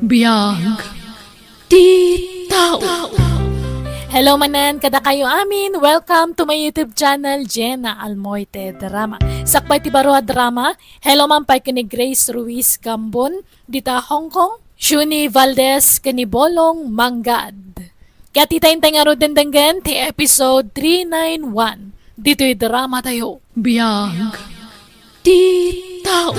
Biyag ti tao. Hello manan, kada kayo amin. Welcome to my YouTube channel, Jenna Almoite Drama. Sakbay ti Barua Drama. Hello man pay kini Grace Ruiz Gambon, dita Hong Kong. Shuni Valdez kini Bolong Manggad. Kaya titayin tayo nga ro dendenggan ti episode 391. Dito'y drama tayo. Biyag ti tao.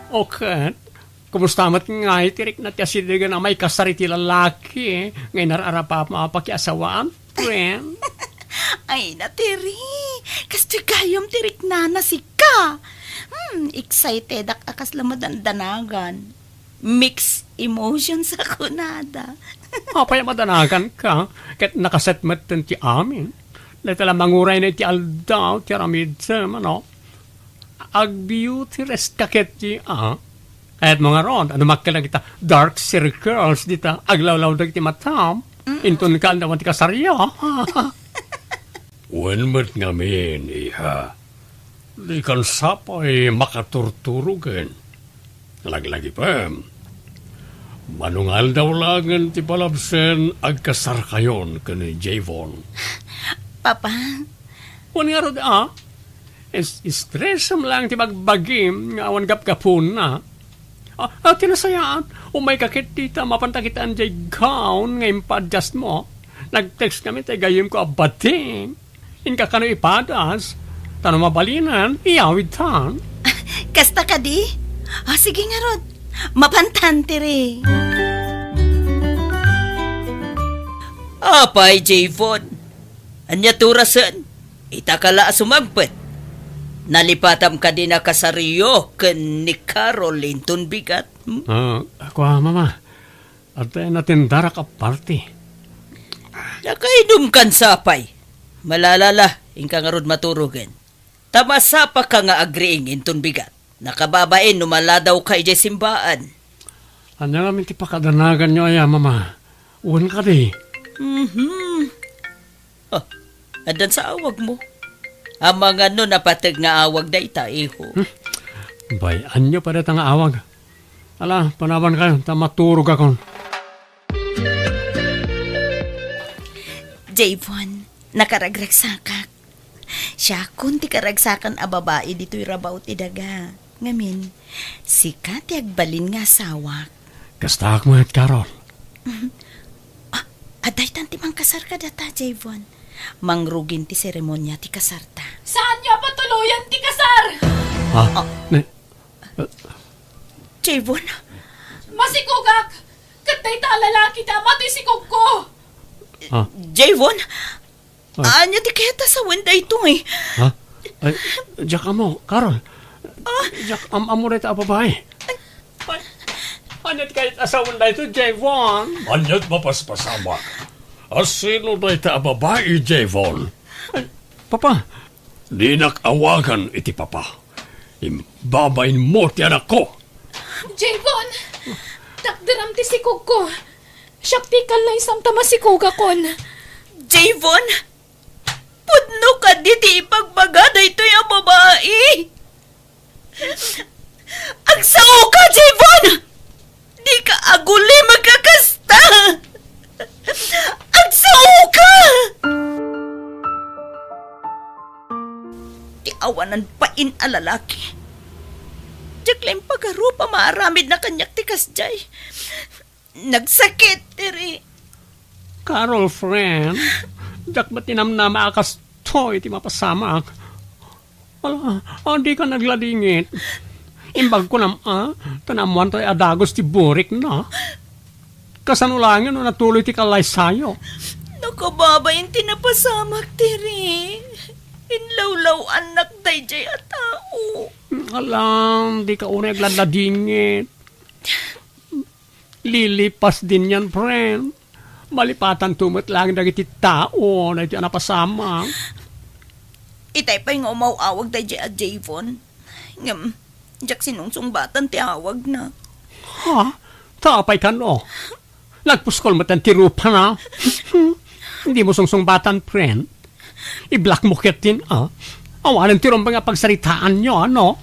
Okay. Kumusta mat nga itirik na tiya sidigan na may kasariti lalaki. Ngayon nararapa mapakiasawaan, friend. Ay, natiri. Kasi kayom tirik na si ka. Excited akas lamadandanagan. Mixed emotions ako nada. Apay madanagan ka. Kahit nakaset matan ti amin. Natala manguray na ti aldaw, ti ramidem, ano. Ag beauty rest kaket ti, Kahit mga ron, ano makala kita, dark circles dita, aglawlaw dag ti matam. Intun ka naman ti kasarya. Wenmet ngamin, iha. Di kan sapay makaturturugan. Lagi-lagi pa. Manungal daw langan ti palabsen agkasar kayon kani Javon. Papa, Kung nga ron, stress mo lang ti magbagim, nga awan gap-gapon na. Tinasayaan, umay kakit tita, mapantakitaan jay gown, ngayon pa-adjust mo. Nag-text kami, tayo gayim ko abating. Inka ka na ipadas, tanong mabalinan, iyawid tan. kasta ka di? Sige nga Rod, mapantan tiri. Apay, Javon. Anya turasan, itakala sumagpet. Nalipatam ka din na kasariyo ken ni Caroline tunbigat. Ako mama, at natin darak a party. Nakainum kan sapay. Malalala, ingka nga rod maturugan. Tamasa pa ka nga agreeing intun bigat. Nakababain numaladaw ka ijay simbaan. Ano namin ti pakadanagan nyo ay mama. Uwan ka di. Adan sa awag mo. Ang mga no napatag nga awag da ita, iho. Bayan nyo pa dito nga awag. Ala, panaban kayo, tamaturog ako. Javon, nakaragragsakak. Siya kunti karagsakan a babae dito'y rabaw ti daga. Ngamin, sikat agbalin nga sawak. Kastak mo at Carol. Aday tanti mang kasar ka data, Javon. Mangrugin ti seremonya ti kasarta. Saan niya patuluyan ti kasar? Javon, Masikugak! Katay ta lalaki ta, matoy sikog ko! Javon, anya ti kaya sa wenda ito eh. Ay, Jack mo, Carol. Jack, amo rin ta babae. Anyat kahit asawan na ito, Javon. Anyat mapaspasamak. Asino na ita babae, Javon? Papa. Di nakawagan iti papa. Imbabain mo ti anak ko. Javon! Takdaram ti sikog ko. Syakti kalay samta masikog akon. Javon, pudno ka diti ipagbagada ito yung babae. Agsao ka, Javon! Di ka aguli magkakasta. Agsao ka! Di awanan pa in alalaki. Diyaklaim pagaro pa maaramid na kanyak tikas jay. Nagsakit, tiri. Carol, friend. Jack, ba't tinamnama akas to, iti mapasamak? Wala, di ka nagladingit. Imbag ko tanamuan to'y adagos ti burik na. Kasanulangin no natuloy ti kalay sayo. Nakababayin tinapasamak, tiri. Inlawlaw anak day jay a tao. Alam, di ka unay agladladingit. Lilipas din yan, friend. Malipatan tumot lang dagiti tao na iti anapasama. Itay pa yung umawawag day jay a Javon. Ngam, jak sinungsungbatan ti awag na. Ha? Tapay ka no? Nagpuskol mo tan tirupa na? Hindi mo sungsungbatan, friend. I-black mo kitin, Awalan tirong mga pagsaritaan nyo, ano?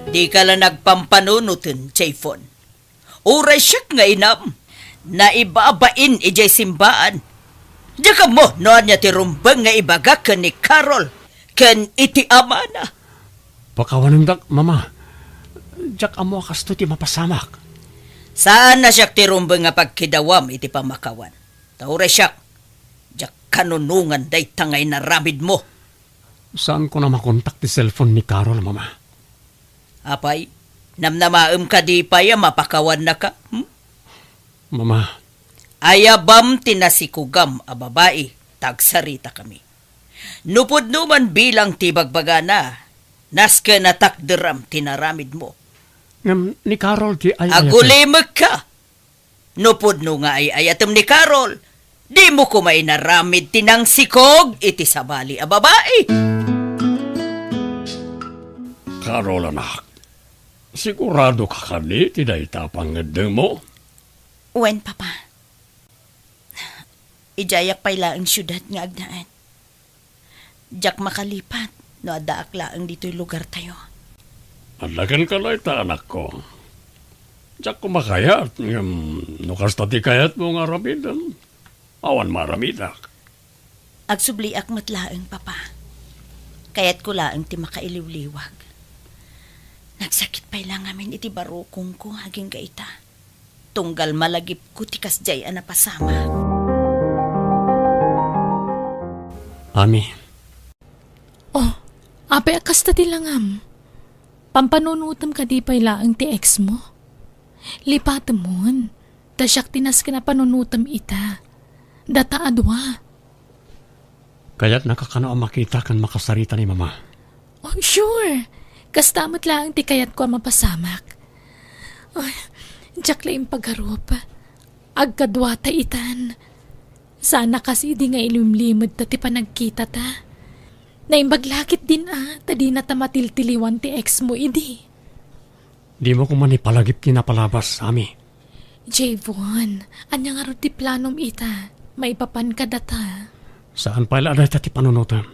Di ka lang nagpampanunutin, Chayfon. Uray siyak nga inam, na ibabain ijay simbaan. Diya ka mo, noan niya ti rumbang nga ibaga ka ni Carol, kan iti amana. Pakawanang dak, mama. Jak amo kasto ti mapasamak. Saan na siyak ti rumbang nga pagkidawam iti pamakawan? Uray siyak, diya kanunungan day tangay na ramid mo. Saan ko na makontak ti cellphone ni Carol, mama? Apay, namnamaem ka di pa ya mapakawan na ka? Mama, Ayabam tinasikugam a babae, tagsarita kami. Nupod numan bilang tibagbaga na, naska na takderam tinaramid mo. ngam ni Carol ti ay Agulimag ka! Nupod no nga ay ayatem ni Carol, di mo kumay naramid tinang sikog iti sabali a babae. Carol, anak. Sigurado ka kani, tiday tapang mo. Uwen, papa. Ijayak payla ang syudad nga agnaan. Jak makalipat, no adaak laang dito'y lugar tayo. Alagan ka lang ita, anak ko. Diyak ko makayat. Nukas tati kayat mo nga ramidan. Awan maramidak. Agsubliak matlaang, papa. Kayat ko laang ti makailiw-liwag. Nagsakit payla ngamin iti barukong ko haging gaita. Tunggal malagip ko ti kasjay a napasama. Ami, Oh, apay akasta ti langam. Pampanunutam ka di pay laang ti ex mo. Lipatam mon, tasyak tinas ka na panunutam ita. Data adwa. kaya't nakakano ang makita kan makasarita ni mama. Oh, sure. Kastamot lang ti kayat ko ang mapasamak. Ay, diyak lang yung pagharup. Agkadwata itan. Sana kasi di nga ilimlimod ta ti panagkita ta. Naimbaglakit din tadi na ta matiltiliwan ti ex mo idi. Di mo ko man ipalagip kinapalabas, Ami. Javon, anya nga ro ti planom ita. Maipapan ka data. Saan pala aday ti panunutan?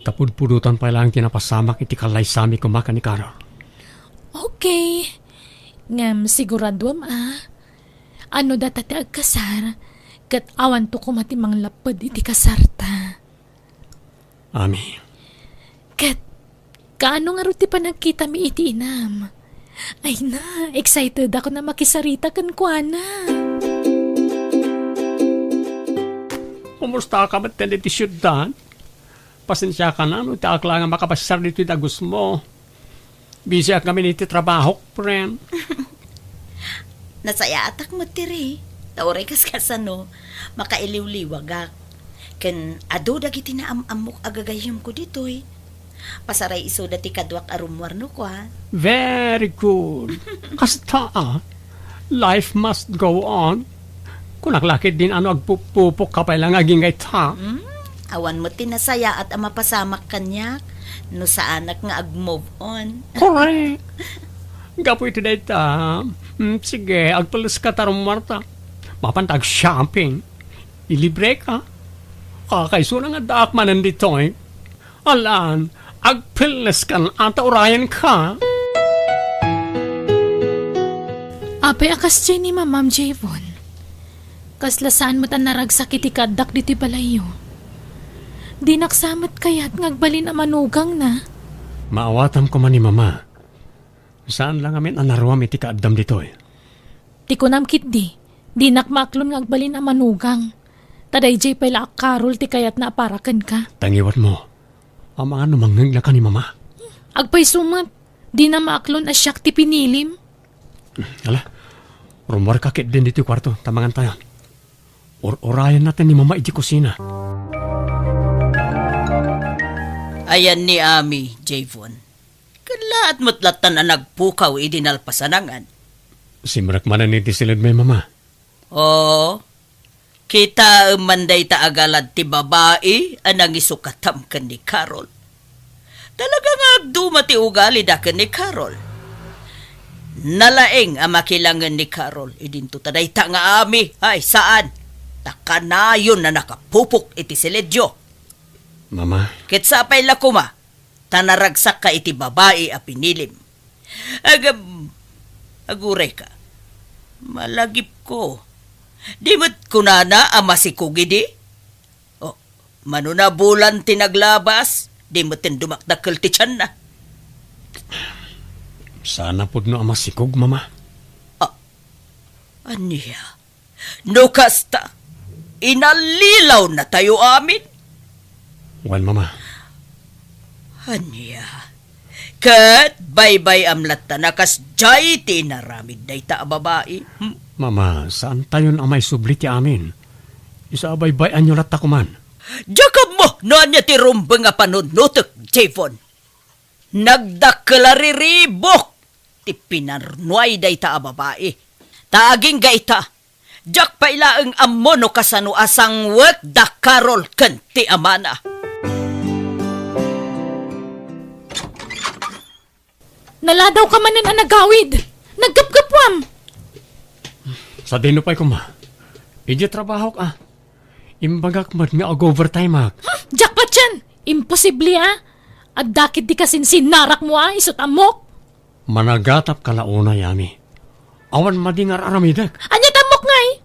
Tapudpudutan pala ang kinapasamak iti kalay sami kumaka ni Carol. Okay. Ngam siguraduam Ano data ti agkasar? Kat awan to kumatimang lapad iti kasarta. Ami, Kat, kaano nga ro ti panagkita mi iti inam? Ay na, excited ako na makisarita kan kuana. kumusta ka ba't iti syudad? Pasensya ka na, no? Taak lang ang makapasar dito dagus mo. Busy kami niti trabaho, friend. Nasaya atak mo tiri. Tauray kaskasano, makailiw-liwagak. Ken ado dagiti na amok agagayom ko ditoy. Pasaray iso dati kadwak arumwarno ko Very good. Kasta life must go on. Kung naklakit din ano agpupupok ka pa lang aging ta. Awan mo tinasaya at mapasamak kanyak. No sa anak nga ag-move on. Correct. Gapoy iti dayta. Sige, agpalas ka tarong Marta. Mapantag shopping. Ilibre ka. Kakaiso na nga daak manan dito eh. Alan, agpilas ka na ata urayan ka. Apay akas dyan ni Ma'am Javon. Kaslasaan mo tan naragsak iti kadak diti balayo. Di naksamat kaya't ngagbalin ang manugang na. Maawatam ko man ni Mama. Saan lang amin anaruam iti kaadam dito eh. Ti kunam kit di nakmaklon ngagbalin ang manugang. Taday jay pala Carol ti kayat na aparakan ka. Tangiwat mo. Ang mga numangang ka ni Mama. Agpay sumat, di na maaklon asyak ti pinilim. Ala, rumor kakit din dito kwarto. Tamangan tayo. Orayan natin ni Mama iti kusina. Ayan ni Ami, Javon. Kalaat mo't latan na nagpukaw idinalpasanangan. Simrak manan iti silid may Mama. Oo. Kita manday ta agalad ti babae anang isukatam kan ni Carol. Talaga nga agduma ti ugali da kan ni Carol. Nalaeng ang makilangan ni Carol. Idinto taday ta nga Ami. Ay, saan? Takanayon na nakapupok iti siledyo. Mama, Kitsapay lakuma. tanaragsak ka iti babae a pinilim. Aguray ka. Malagip ko. Di mo't kunana ama si Kugidi? O, manuna bulan tinaglabas, di mo't dumakdakkel ti tiyan na. Sana po no amasikog, mama. Aniya, no kasta, inalilaw na tayo amin. Wan, mama. Aniya, kat baybay amlat ta nakas jay tinaramid day ta babae. Mama, saan tayo na may subli ti amin? Isa abay-bayan nyo lahat ako man. Jakab mo, noan niya ti rumba nga panunutok, Javon. Nagdakalariribok, ti pinarnuay day ta babae. Taaging gaita, jak pa ilaang ammo no kasano asang wek da Carol kanti amana. Naladaw ka manin ang nagawid. Naggapgapwam. Sa dinupay ko, ma. Ije trabaho ka. Imbagak mat nga overtime ak. Jackpot yan. Imposible At dakit di kasin sinarak mo isot amok. Managatap ka launa, yami. Awan madingar aramidak. Anya tamok ngay.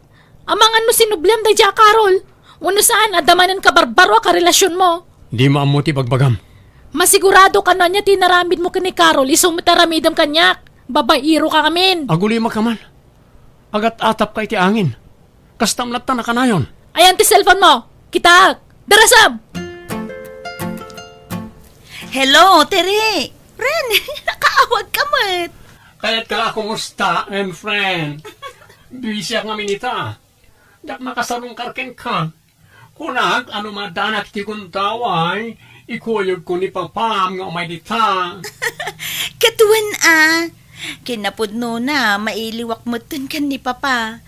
Amangan mo sinubliam day Jack Carol. Wano saan adamanan ka barbaro ka relasyon mo. Di maamuti bagbagam. Masigurado ka na niya tinaramid mo ka ni Carol isumitaramidam kanyak. Babairo ka kamin. Aguli makaman. Agat atap kay ti angin. Kastamlat na kanayon. Ayan ti cellphone mo. Kita. Darasab. Hello, Tere. Ren, nakaawag ka mat. Kaya't ka kumusta, and friend? Busy ang minita. Dak makasarong karken ka. Kunag, ano madanak ti kuntaway, ikuyog ko ni papam nga umay dita. Katuan kinapudno na, mailiwak mo tun kan ni Papa.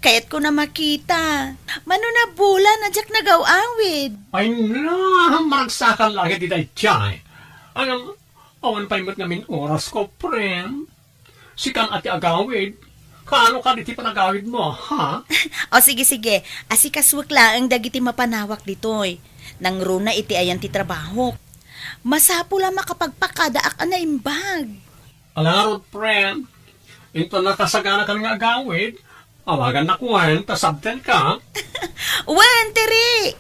Kaya't ko na makita. Mano na bulan na jak nagaw-awid. Ay na, maragsakan lagi di day tiyay. Ang awan pa imot ngamin oras ko, prem. Sikan ati agawid. Kaano ka diti panagawid mo, ha? O sige. Asikaswak lang ang dagiti mapanawak ditoy. Nang runa iti ayan ti trabaho. Masapo lang makapagpakadaak na imbag. Alarot, prem. Ito nakasagana ka nga agawid. Awagan na kuhan, tasabten ka. Wan, Tere!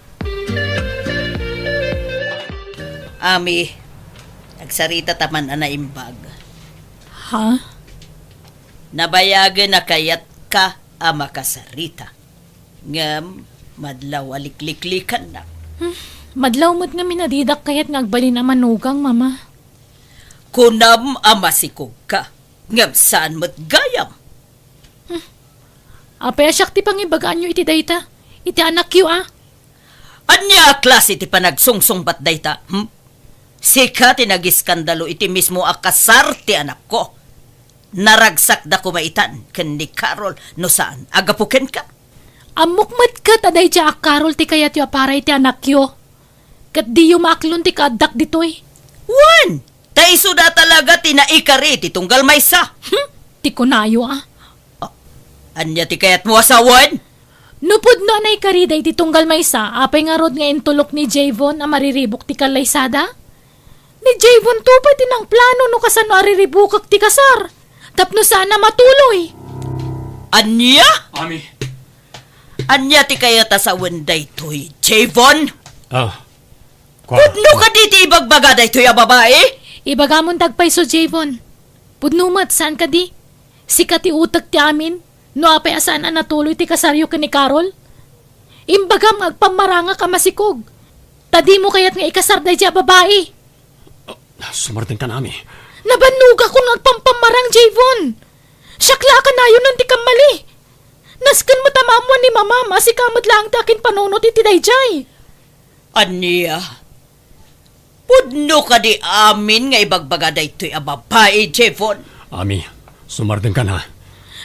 Ami, nagsarita taman na imbag. Ha? Nabayagan na kayat ka ama kasarita. Ngam, madlaw alikliklikan na. Madlaw mo't nga minadidak kayat ngagbalin ang manugang, mama. Kunam ama sikog ka. Ngam saan mo't gayam. Apay asyak ti pangibagaan nyo iti dayta. Iti anak yu Anya klase ti panagsungsungbat dayta? Sika tinagiskandalo iti mismo akasar ti anak ko. Naragsak da kumaitan ken ni Carol no saan agapuken ka. Amukmat ka taday Jack Carol ti kayat yu aparay ti anak yu. Kat di yu maaklon ti kaadak ditoy. Wan! Taiso da talaga tinaikari ti tunggal maysa. Ti kunayo Anya ti kayat mo asawan? Nupod no anay kariday ti tunggal maysa, apay nga rod nga intulok ni Javon a mariribok ti kalaysada? Ni Javon to pa tinang plano no kasano ariribukak ti kasar. Tapno sana matuloy. Anya? Ami. Anya ti kayat asawan daytoy, Javon? Kwa. No ka di ti ibagbaga daytoy a babae? Ibagamon tagpay so Javon. Pudnumat, saan ka di? Sika ti utak ti amin, no apay asaan ang natuloy ti kasaryo ka ni Carol? Imbagam agpamaranga ka masikog. Tadi mo kayat nga ikasar day di babae. Sumartin ka nami. Nabanuga ko nagpampamarang Javon. Syakla ka na yun ng ti kamali. Naskan mo tamamuan ni mama, masikamot lang takin panunot iti dayjay. Anya? Pudno ka di amin nga ibagbaga daytoy a babae, Javon? Ami, sumartin ka na.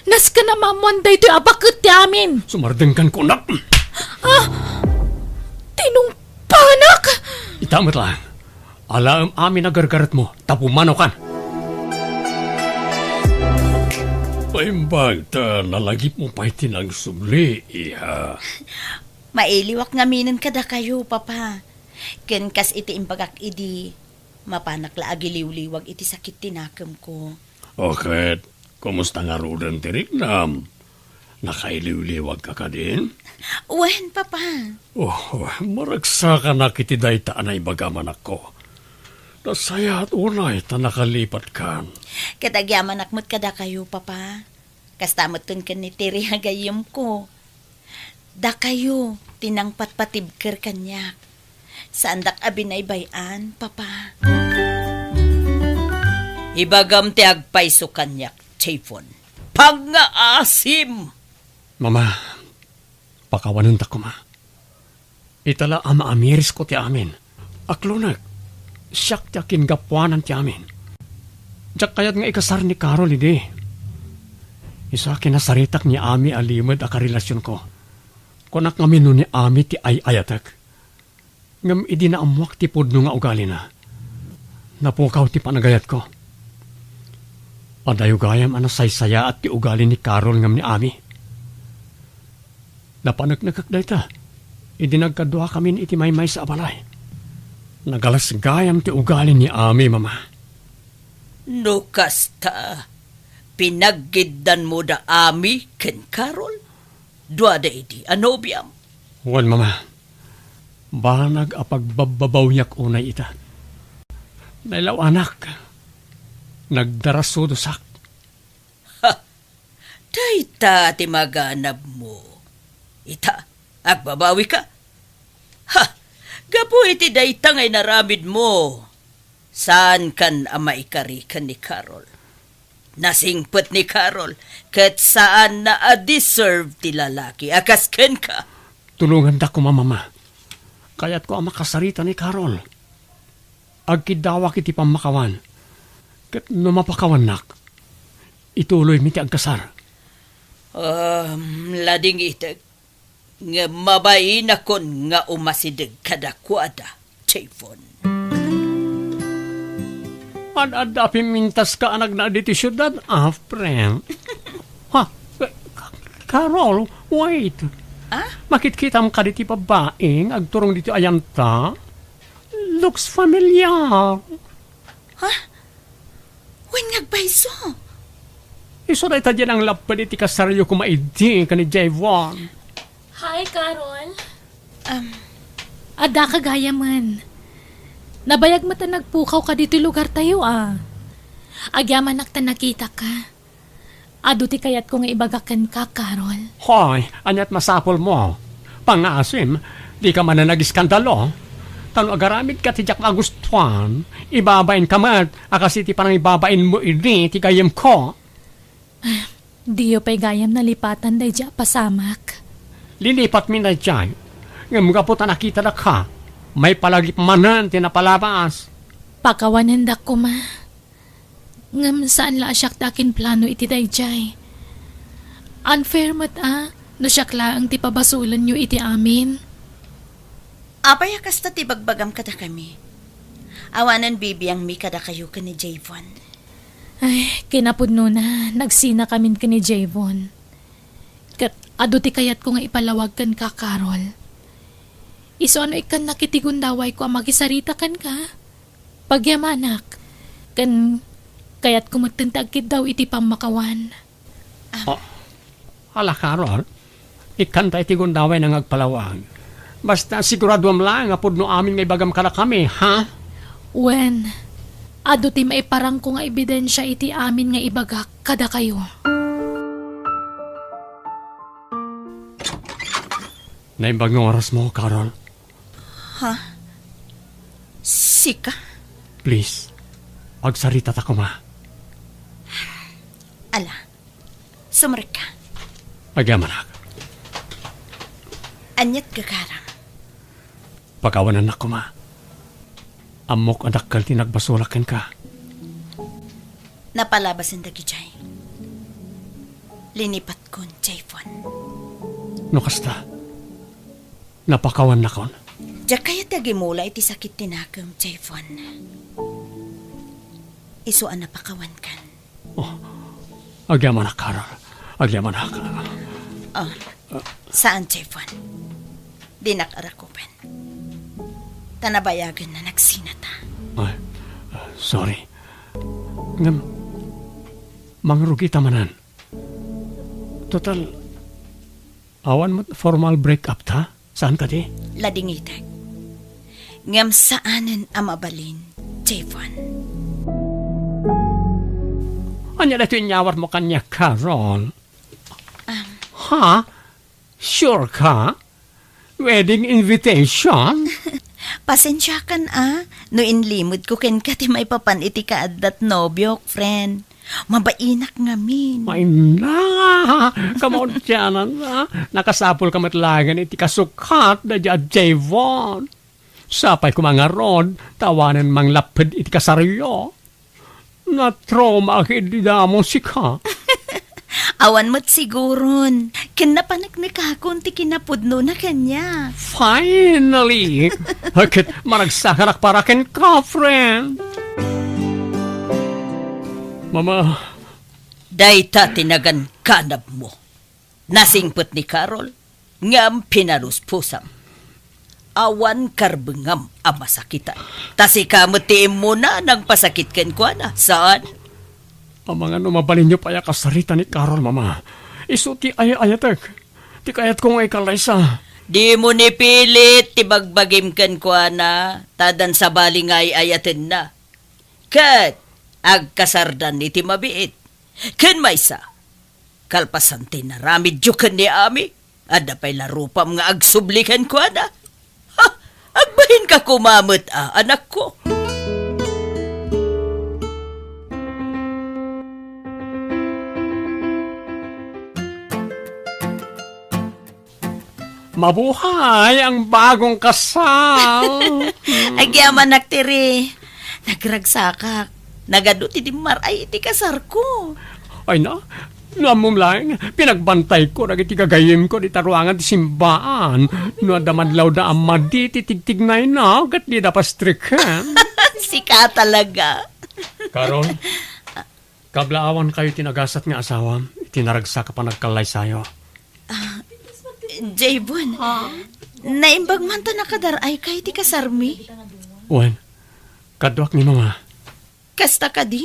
Naskan na mamuan day ito'y abakit ti amin. Sumartin kan kunak. Tinungpanak! Itamat lang. Alaam amin na gargarat mo, tapumano kan. Paimbag ta nalagip mo pa'y tinagsubli, iha. Mailiwak nga minin kada kayo, Papa. Ken kas iti imbagak idi. Mapanak laagi liwliwag iti sakit tinakam ko. Okay, kumusta nga rudan tiriknam? Nakailiw-liwag ka din? Wen, Papa. Oh, maragsa ka na kiti dayta anay bagaman ako. Nasaya at unay ta nakalipat kan. Katagyaman akmat kada kayo, Papa. Kastamatan ka ni Tiri hagayam ko. Da kayo, tinangpat patibker kanyak. Saan dak abinay bayan, Papa? Ibagam ti agpaiso kanyak, Chayfon. Pangaasim! Mama, pakawanan ta ko ma. Itala ama amiris ko ti amin. Aklunag, siyak ti akin gapuanan ti amin. Diyak kayat nga ikasar ni Carol ide. Isa kinasaritak ni Ami alimod a karelasyon ko. Kunak nga minu ni Ami ti ayatak. Ngam idi na amuak ti pudno nga ugali na. Napukaw ti panagayat ko. Padayugayam ana saysaya at ti ugali ni Carol ngam ni Ami. Napanagnagak dayta. Idi nagkadwa kami iti maymay sa abalay. Nagalas gayam ti ugali ni Ami, Mama. No kasta, pinaggiddan mo da Ami ken Carol? Duada iti anobiam. Wan, Mama. Banag apagbababawyak unay ita. Nailaw anak. Nagdarasudosak. Dayta ti maganab mo. Ita, agbabawi ka. Ha, gapu iti dayta ngay naramid mo. Saan kan ama ikari kan ni Carol? Nasingpet ni Carol, kat saan na a-deserve ti lalaki, akas ken ka. Tulungan da ko, Mama. Kaya't ko ang makasarita ni Carol. Agkidawak iti pamakawan. Kat numapakawan nak. Ituloy mi ti agkasar. Lading itag. Nga mabayi na kon nga umasidig kadakwada, Chayfon. Adapi mintas ka anag na diti syudad, friend. Ha? Carol, wait. Makitkitam ka diti babaeng agturong diti ayanta. Looks familiar. Wen ngagbayso. Iso na ita dyan ang lapad iti kasaryo kumaidi ka ni Javon. Hi, Carol. Ada kagaya man. Nabayag mo ta nagpukaw ka dito lugar tayo Agyaman nakta nakita ka. Ado ti kayat ko nga ibagakan ka, Carol. Hoy, anyat masapol mo. Pangasim, di ka man na nag-iskandalo. Tano agaramid ka ti Jack Agustuan, ibabain ka mat, akasi ti parang ibabain mo ini, ti gayam ko. Diyo pa'y gayam nalipatan day dya pasamak. Lilipat mi na dyan. Ngam nga po ta nakita na ka. May palagip manan tinapalabas. Pakawanan da ko ma. Ngam saan la asyak takin plano iti day jay. Unfair mat no siyak laang ti pabasulan nyo iti amin. Apay kasta ti bagbagam kada kami. Awanan bibiyang mi kada kayo ka ni Javon. Ay, kinapudno na. Nagsina kamin ka ni Javon. Kat ado ti kayat ko nga ipalawag kan ka, Carol. Iso ano ikan nakitigundaway ko ang magisarita kan ka. Pagyamanak. Kan kayat ko magtantagkid daw iti pamakawan. Hala, Carol. Ikan tayo tigundaway ng agpalawag. Basta siguraduam lang apod no amin ngay bagam kala kami, ha? Wen, ado ti maiparang ko nga ebidensya iti amin nga ibagak kada kayo. Naimbag ng oras mo, Carol. Sika? Please, agsarita ta ko, ma. Ala, sumrek ka. Agyamanak. Anyat gagarang. Pagawanan na ko, ma. Amok anak kal tinagbasulakan ka. Napalabasin dagi jay. Linipat kon, Javon. No kasta. Napakawan na kon. Diya kaya tagimula iti sakit tinakam, Javon. Isuan na pakawan kan. Agyamanak, Carol. Agyamanak. Saan, Javon? Di nakarakupan. Tanabayagan na nagsinata. Ay, Sorry. Ngam, mangrugi tamanan. Total, awan mo formal breakup ta? Saan ka di? Ladingitag. Ngam saanan ang mabalin, Javon. Anya na ito inyawar mo kanya, Carol? Ha? Sure ka? Wedding invitation? Pasensya kan no inlimod ko ken ka ti may papan iti kaadat nobyok, friend. Mabainak ngamin. Ay na! Kamon tiyanan na. Nakasapol ka matlagan iti kasukat na dya Javon. Sapay ko mga rod, tawanan mang lapad iti kasaryo. Na-trauma akididamo si ka. Awan mo't siguron. Kinapanak na kakon ti kinapudno na kanya. Finally! Hakit maragsakarak para ken ka, friend. Mama, Dayta tinagan kanab mo. Nasingput ni Carol, ngam pinaluspusam. Awan karbengam ang masakitan. Tasi kamutiim mo na nang pasakitken ko na. Saan? ang mga mabalin nyo pa ya kasarita ni Carol, Mama. Iso ti ayatek. Ti kayat kong ay kalaysa. Di mo ni pilit, tibagbagim ken ko na. Tadan sa balingay ayatin na. Kat, agkasardan ni ti mabiit. Ken maysa, kalpasan tinaramid jukan ni ami. Ada pa'y larupam nga agsublikan ko na. Ha, agbahin ka kumamot anak ko. Mabuhay ang bagong kasal. Agyaman naktiri. Nagragsakak. Nagaduti di maray iti kasar ko. Ay na, namumlaing, pinagbantay ko, nagitiagayim ko di taruangan di simbaan. No adamadlaw da amadi, titigtignay na, gat di da pastrikan. Sika talaga. Karon, kablaawan kayo tinagasat nga asawa, itinaragsa ka pa nagkalay sayo. Javon, naimbag man to nakadaray kay ti kasarmi. Wen, kadwak ni Mama. Kasta ka di?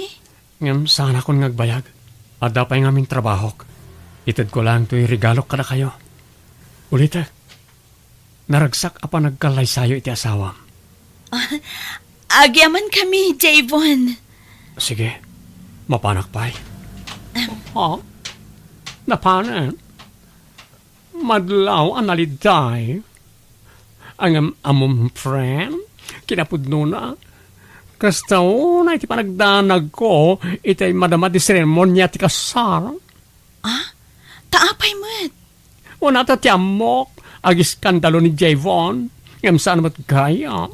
Ngam sana kon ngagbayag. Ada pa yung aming trabahok. Itad ko lang to'y regalo ka na kayo. Ulita, naragsak apa nagkalay sayo iti asawa. Agyaman kami, Javon. Sige, mapanak pa'y. Oh, napanan. Madlaw analiday. Ang among friend, kinapudno na. Kasta na iti panagdanag ko, itay madama di seremonya ti kasar. Taapay mo't. Una ta ti amok, agis skandalo ni Javon. Ngam saan mo't kaya.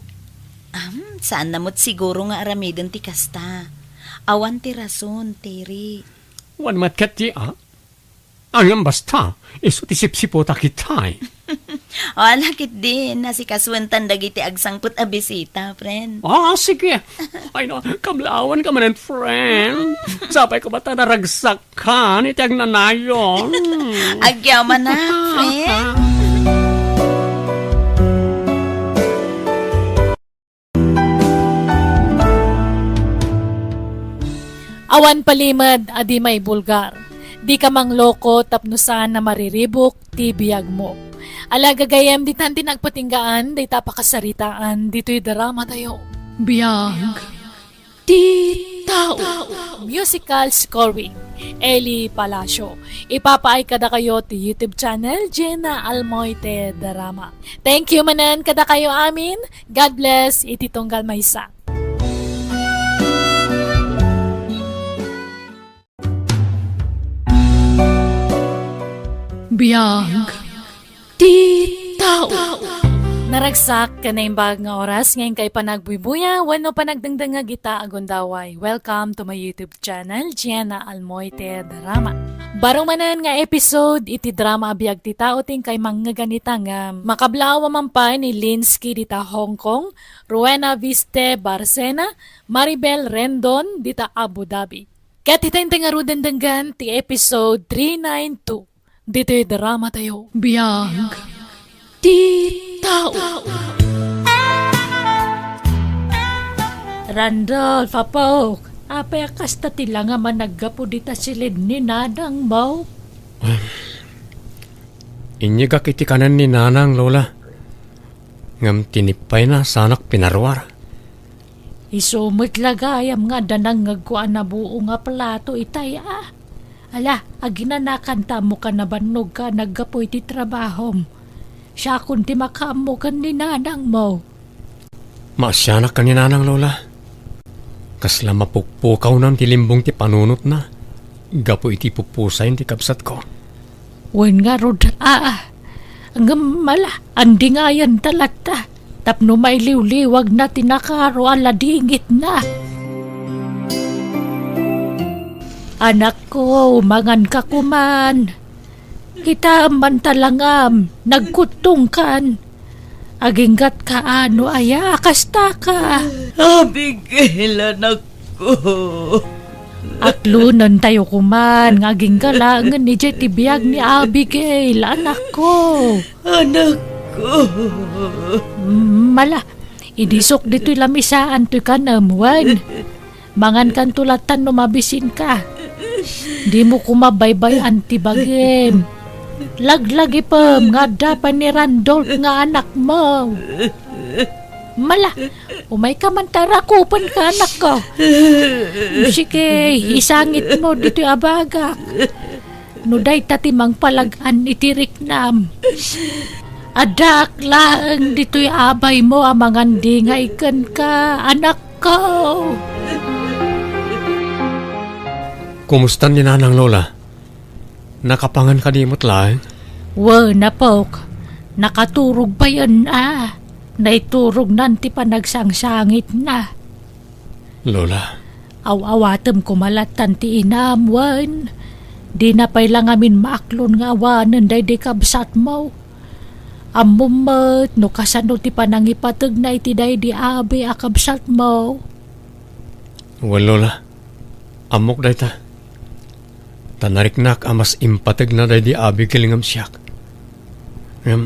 Saan namot siguro nga aramidon ti kasta. Awan ti rason, Terry. Wan matkat ti Ang basta, iso ti sipsipota kitay. Lakit din, nasikaswantan dagiti agsangput a bisita, friend. Sige. Ay no, kamlawan ka manan, friend. Sapay ko ba ta naragsak ka, iti ag nanayon. Agyaman na, friend. Awan palimad, adi may bulgar. Di ka mang loko tapnusan na mariribok, ti biyag mo. Alagagayam di tanti nagpatinggaan, di tapakasaritaan, dito'y drama tayo. Biyag ti tao. Musical scoring, Eli Palacio. Ipapaay kada kayo ti YouTube channel, Jenna Almoite Drama. Thank you manan kada kayo amin. God bless, iti tunggal maysa. Biyag ti tao. Naragsak ka na imbag nga oras ngayon kay panagbubuya, wano panagdangdang nga gita agundaway. Welcome to my YouTube channel, Jenna Almoite Drama. Barong manan nga episode, iti drama abiyag ti tao ting kay mga ganita nga makablawa man pa ni Linsky dita Hong Kong, Rowena Viste Barcena, Maribel Rendon dita Abu Dhabi. Kaya titayng tingarudan danggan ti episode 392. Dito'y drama tayo. Biyag ti tao. Randolph, apok. Apay kasta tila nga managgapo dita silid ni nanang mo. Inyagak iti kanan ni nanang, Lola. Ngam tinipay na sanak pinarwar. Isumit lagayam nga danang ngagkuan na buo nga plato itay Ala, aginanakan mo ka na banog ka naggapoy ti trabahom. Siya kundi makamo ka ni nanang mo. Maasyanak ka ni nanang, Lola. Kasla mapukpukaw nam ti limbong ti panunot na. Gapo iti pupusayin ti kapsat ko. Wen nga rod, ang mala, andi nga yan talata. Tapno may liwliwag na tinakaro aladingit na. Anak ko, mangan ka kuman. Kita man talangam, nagkutungkan. Aginggat ka ano aya, kasta ka. Abigail, anak ko. Atlunan tayo kuman, ngaging galangan ni Jetty biyag ni Abigail, anak ko. Anak ko. Mala, idisok dito'y lamisaan to'y kanamuan. Mangan kan tulatan no mabisin ka. Di mo kumabaybay antibagim. Laglagi pam nga dapan ni Randolph nga anak mo. Mala, umay ka man tarakupan ka anak ko. Sige, isangit mo dito'y abagak. Nuday tatimang palagan itirik nam. Adak lang dito'y abay mo amangan di nga ikan ka, anak ko. Kumusta ni nanang, Lola? Nakapangan ka di mo't lang? Na pok, nakaturog pa yan Naiturog nanti pa nagsangsangit na. Lola, Aw-awatem kumalatan ti inamwan. Di na pay lang amin maaklon nga awanan day di kabsat mo. Amumat no kasano ti panangipatag na iti day di abi akabsat mo. well, Lola, amok day ta. Tanariknak amas impatag na day di abi kilingam siyak.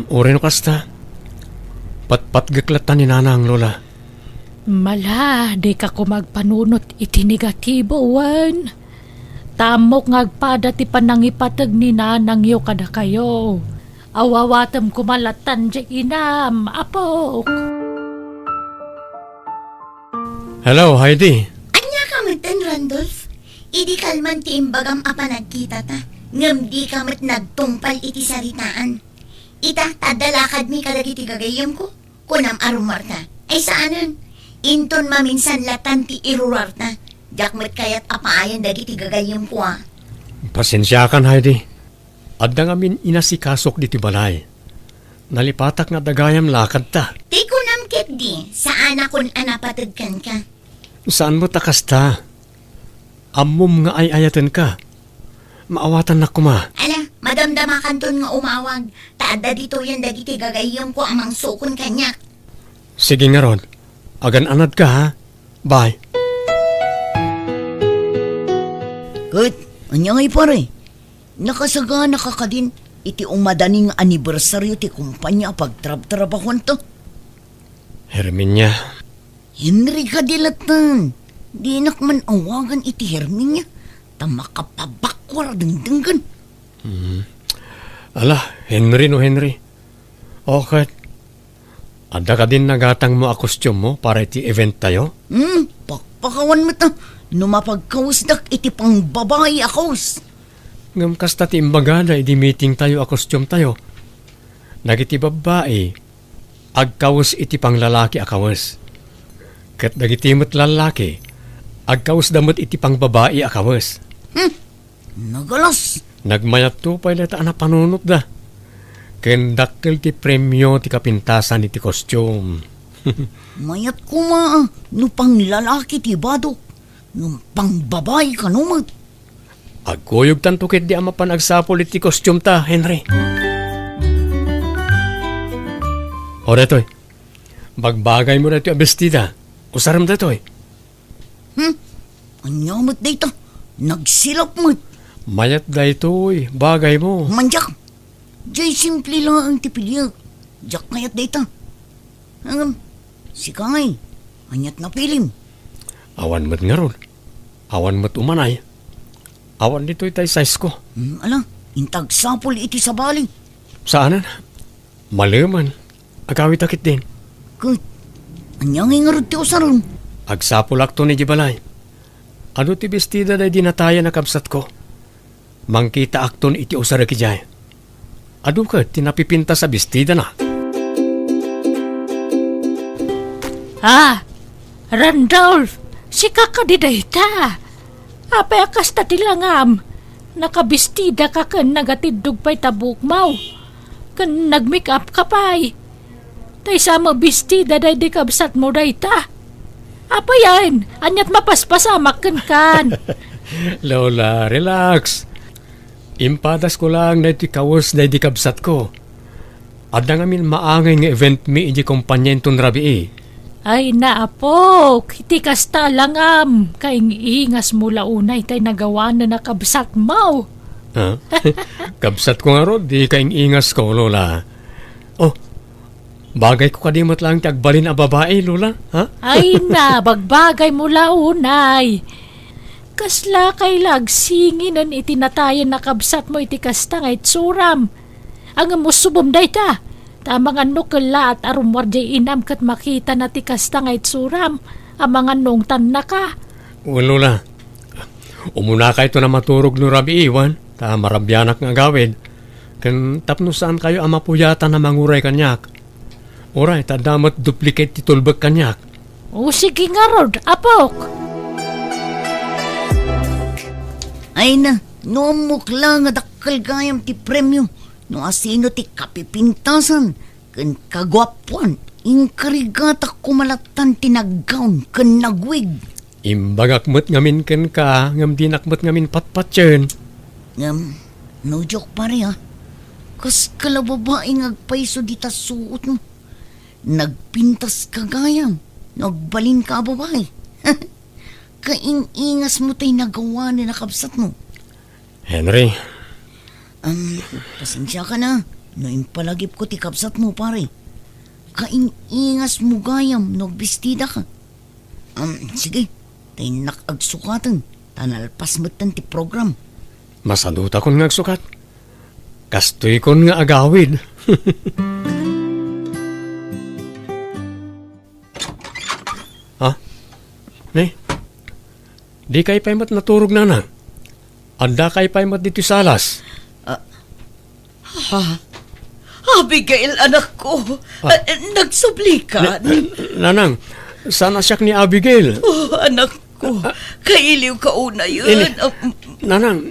Ure no kasta. Patpat gaklatan ni nanang, Lola. Mala, di ka ko magpanunot iti negatibo, wan. Tamok ngagpada ti panangipatag ni nanang yo kada kayo. Awawatam kumalatan di inam, apok. Hello, Heidi. Anya ka matan, Randolph? Idi kalman ti imbagam apa nagkita ta. Ngam di ka mat nagtungpal iti saritaan. Ita, tadalakad mi kadagiti gagayom ko. Kunam arumar na. Ay saanan? Inton maminsan latan ti irurar na. Jakmat kayat apaayan dagiti gagayom ko Pasensya kan, Heidi. Adda nga min inasikasok diti balay. Nalipatak nga dagayam lakad ta. Ti kunam ket di, saan akon anapatagkan ka? Saan mo takasta? Ammom nga ay ayatan ka. Maawatan na kuma. Ala, madamdama kanton nga umawag. Taada dito yan dagiti gagayom ko amang sukon kanyak. Sige nga ron. Agan anad ka, ha? Bye. Kat, anya ngay pare. Nakasagana ka ka din. Iti umadaning anibersaryo ti kumpanya pagtrab-trabahon to. Herminia. Henry ka dilatan. Di nakman awagan iti Herminia. Tamakapabakwar dengdenggan. Ala, Henry no Henry. Okay. Ada ka din nagatang mo a costume mo para iti event tayo? Pakpakawan mo ta. Numapagkausdak iti pang babae akos. Ngam kasta ti imbagada iti meeting tayo a costume tayo. Nagiti babae, agkawas iti pang lalaki akawas. Kat dagiti mo't lalaki, agkawas damot iti pang babae akawas. Nagalas. Nagmayat to pa ilata na panunot da. Kendakkel ti premyo ti kapintasan iti costume. Mayat kuma. No pang lalaki ti badok. No pang babae kanumat. Agkuyog tantukit di ama panagsapol iti costume ta, Henry. O detoy, bagbagay mo na ito abestida. Usaram detoy. Anyamot dayta. Nagsilap mo. Mayat da ito'y bagay mo. Manjak. Diyay simple lang ang tipilyak. Jak ngayat dayta. Si Kangay. Anyat na pilim. Awan mo't nga ron. Awan mo't umanay. Awan dito itay size ko. Ala, intag sapol iti sa bali. Saanan? Malaman. Agawit akit din. Kut, anyang ingarod ti usaron. Agsapulak to ni Jibalay. Ano ti bestida day dinataya na kabsat ko? Mangkita akton iti usara ki jay. Adu ka tinapipinta sa bestida na. Randolph, si kakadidayta. Apay akas tatilangam. Nakabistida ka kan nagatidog pa'y tabuk mau. Kan nag-make up ka pa'y. Tay sama bestida day di kabsat mo dayta. Apa yan? Anyat mapaspasamak kan. Lola, relax. Impadas ko lang na iti kawas na di kabsat ko. Adda ngamin maangay nga event mi iti kompanyenton rabi Ay naapok, iti kasta langam. Kaing ingas mula unay tay nagawa na nakabsat mo. Ha? Kabsat ko nga ro, di kaing ingas ko, Lola. Oh, bagay ko kadimot lang tagbalin a babae, Lola. Ha? Ay na, bagbagay mula unay. Kasla kay lagsinginan itinatayan na kabsat mo iti kasta nga itsuram. Ang musubom dayta. Tamang ano kala at arumwar di inam kat makita na ti kasta nga itsuram. Amang anong tan na ka. O, Lola. Umuna kayo na maturog no rabi iwan. Ta marabyanak nga gawid. Kan tapno saan kayo amapuyata na manguray kanyak. Oray, ta damat duplicate ti tulbag kanyak. O sige nga rod, apok. Ay na, noamok lang nga dakkel gayam ti premyo. No asino ti kapipintasan. Kan kagwapuan. Inkarigata kumalatan tinaggaon. Kan nagwig. Imbagakmat ngamin ken ka. Ngam dinakmat ngamin patpatyen. No joke pare ha. Kas kalababaeng agpaiso di ta suot mo. Nagpintas ka gayam. Nagbalin ka babae. Kaing-ingas mo tayo nagawa na nakabsat mo. Henry. Pasensya ka na. No impalagip ko ti kabsat mo pare. Kaing-ingas mo gayam. Nagbistida ka. Sige. Tayo nakagsukatan. Tanalpas mo ti program. Masaduta kon nga agsukat. Kastoy kon nga agawid. Ha? Ne? Di kay paymat naturog na na. Anda kay paymat dito salas. Abigail, anak ko. Nagsubli ka. Nanang, sana siyak ni Abigail. Oh, anak ko. Kailiw ka una yun. Nanang,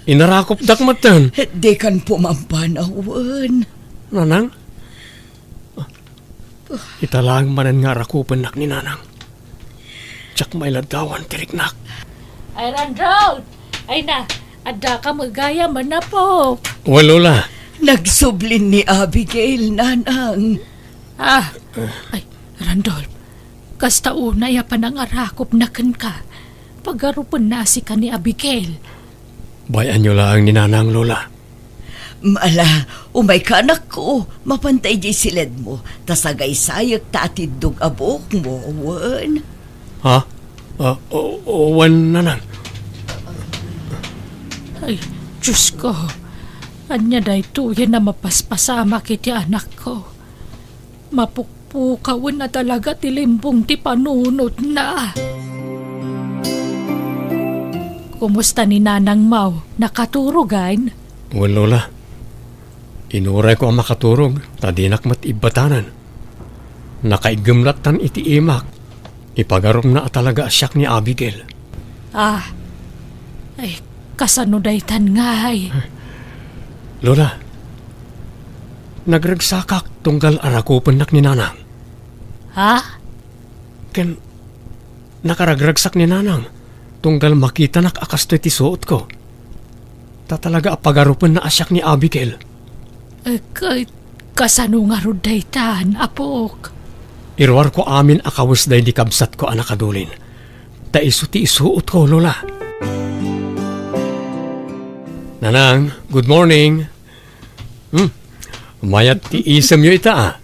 inarakop dakmatan. Di kan pumampanawan. Nanang? Italang manan nga rakupan nak ni Nanang. Tsak may ladawan tiriknak. Ay Randolph, ay na, ada ka magaya man na po. Walola. Nagsublin ni Abigail, nanang. Ay Randolph, kasta una ya panangarakop na ka. Pagarupan na si ka ni Abigail. Bayan nyo lang ni Nanang, Lola. Mala, umay ka anak ko. Mapantay di silid mo. Tasagay sayak tatidog abok mo, wan. Ha? Wan, Nanang. Ay, Diyos ko. Anya day tuyan na mapaspasama kiti anak ko. Mapukpukawan na talaga tilimbong ti panunot na. Kumusta ni Nanang Mau? Nakaturugan? Wan, Lola. Inuray ko ang makaturog. Tadinak mat ibatanan. Nakaigamlatan iti imak. Ipagarom na talaga asyak ni Abigail. Ay, kasanudaytan nga ay. Lola, nagregsakak tunggal arakupan nak ni Nanang. Ha? Ken, nakaragragsak ni Nanang tunggal makita nak akastoy ti suot ko. Tatalaga apagarupan na asyak ni Abigail. Kasano nga rudaytan, apok? Irwar ko amin akawas day di kabsat ko anakadulin. Ta isu ti isuot ko, Lola. Nanang, good morning. Mayat ti isam nyo ita.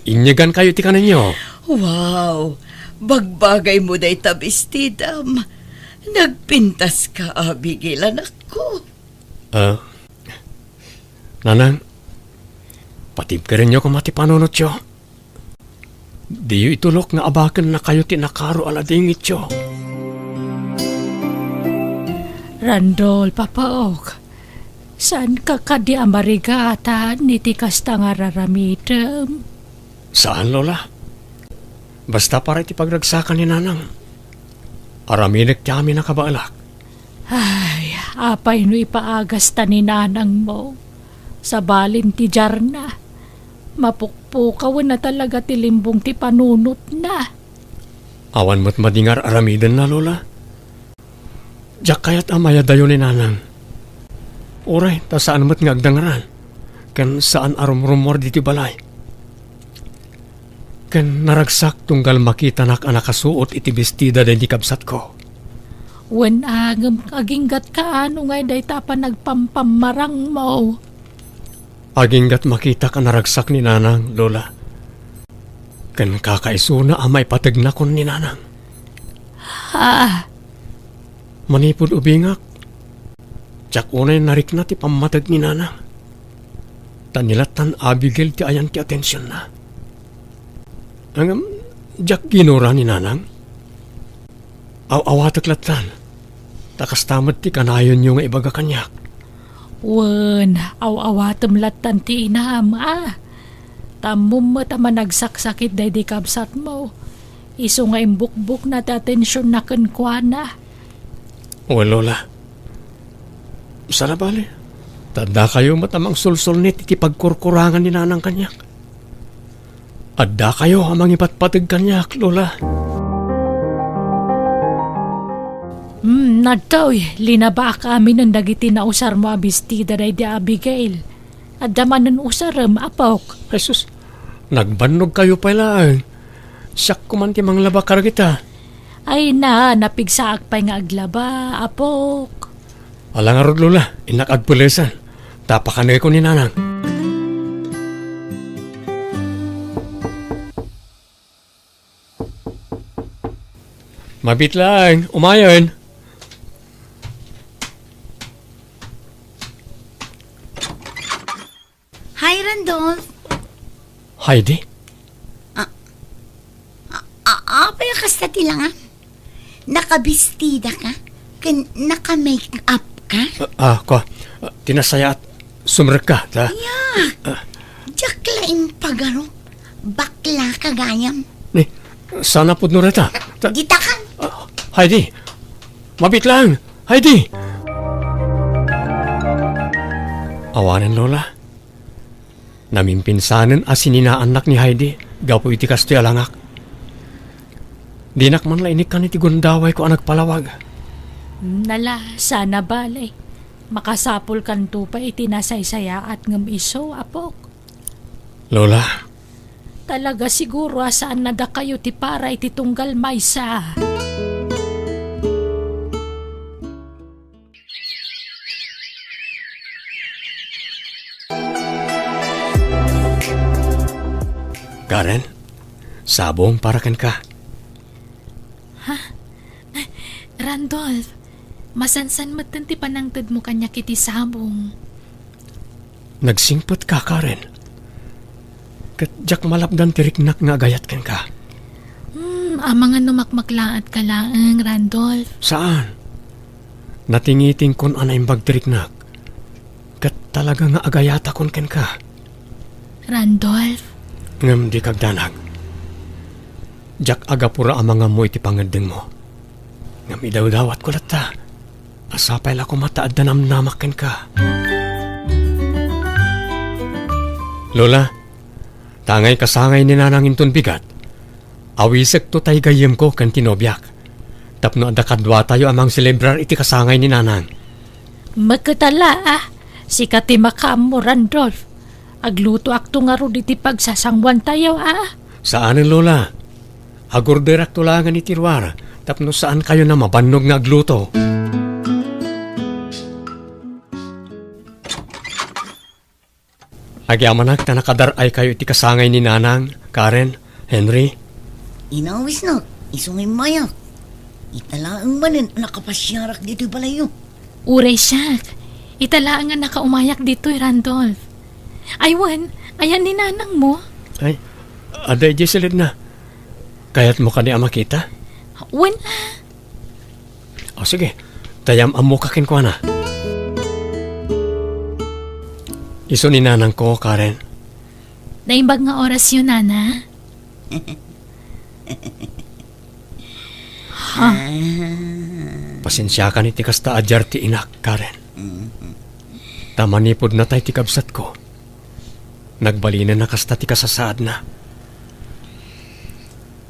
Inyagan kayo ti kanan nyo. Wow, Bagbagay mo day tabistidam. Nagpintas ka, Abigail, anak ko. Nanang, patib ka rin nyo kung matipanunot yo. Di yo itulok nga abakan na kayo tinakaro aladingit yo. Randol, papaok. Saan ka kadi amarigata ni tikas nga raramidem? Saan, Lola? Basta para iti pagragsakan ni Nanang. Araminek ti amin nakabaalak. Ay, apay no ipaagas ta ni nanang mo. Sa balin ti Jarna. Mapukpukawan na talaga ti limbong ti panunot na. Awan mo't madingar aramiden na, Lola. Diyak kayat amaya dayo ni Nanang. Uray, ta saan mo't ngagdangaran. Kan saan arum-rumor diti balay. Kan naragsak tunggal makita nak anakasuot iti bestida den di kabsat ko. Wen agam aginggat ka ano ngay day tapa nagpampamarang mo. Aginggat makita ka naragsak ni Nanang, Lola. Kan kakaisuna amay patagnakon ni Nanang. Ha? Manipod ubingak. Tsak unay narik na ti pamatag ni Nanang. Tanilatan Abigail ti ayan ti atensyon na. Ang jak ginura ni Nanang. Awatak latan. Takas tamad ti kanayon yung ibaga kanyak. Wen, awatem latan ti inam Tamum mo tama nagsaksakit day di kabsat mo. Iso nga imbukbuk na ti atensyon na kenkwana. O Lola. Sana bali. Tanda kayo matamang sulsul nit iti pagkurkurangan ni Nanang kanyak. Adda kayo amang ipatpatag kanyak, Lola. Nadaw, linaba kami ng dagiti na usar mo abistida day di Abigail. Adda man ng usaram, apok. Jesus, nagbannog kayo pala. Siyak kumanti mang labakar kita. Ay na, napigsaak pa nga aglaba, apok. Alangarod, Lola, inakagpulesan. Tapakanay ko ni Nanang. Mabit lang, umayon. Hi, Randolph. Heidi? Apay kasta tilangan. Nakabistida ka? Naka-make up ka? Tinasaya at sumrek ka, ta? Diyak laing pagaro. Bakla ka gayam. Ni, sana po nureta. Gitakan. Heidi, mabit lang. Heidi! Awanan, Lola. Namimpinsanan asinin anak ni Heidi. Gapo iti kastoy alangak. Dinak man lainik kan iti gundaway ko anak palawag. Nala, sana balay. Makasapol kan tupa iti nasaysaya at ngam iso, apok. Lola. Talaga siguro asaan nada kayo ti para iti tunggal maysa. Karen, sabong para kan ka. Randolph, masansan matanti panangtad mo kanya kiti sabong. Nagsingpot ka, Karen. Katjak malapdan tiriknak nga gayat kan ka. Amang ano makmaklaat ka laang, Randolph. Saan? Natingiting kon anay bagtiriknak. Kat talaga nga agayata kon kan ka. Randolph, Ngam di kagdanag. Jak agapura amang mo iti pangadeng mo. Ngam idaw-dawat ko lata. Asapay la ko mataad na namnamakan ka. Lola, tangay kasangay ni Nanang inton bigat. Awisek to tay gayem ko kan tinobyak. Tapno ada kadwa tayo amang celebrar iti kasangay ni Nanang. Magkatala sikati makam mo, Randolph. Agluto akto nga ro iti pagsasangwan tayo Saan Lola? Agorderak tulangan iti ruara. Tapno saan kayo na mabannog nga agluto? Agyamanak na nakadaray kayo iti kasangay ni Nanang, Karen, Henry. Inawis no, Isungay mayak. Italaang manin nakapasyarak dito balayo. Uray siya. Italaan nga nakaumayak dito, Randolph. Aywan, ayan ni nanang mo. Ay, aday Jesselit na. Kaya't mo ka niya makita? Wala. O sige, tayam amo kakin ko na. Iso ni nanang ko, Karen. Naimbag nga oras yun, Nana. Pasensya ka ni tikas ta adyar ti inak, Karen. Tamanipod na tay ti kabsat ko. Nagbalinan na kasta ti kasasaad na.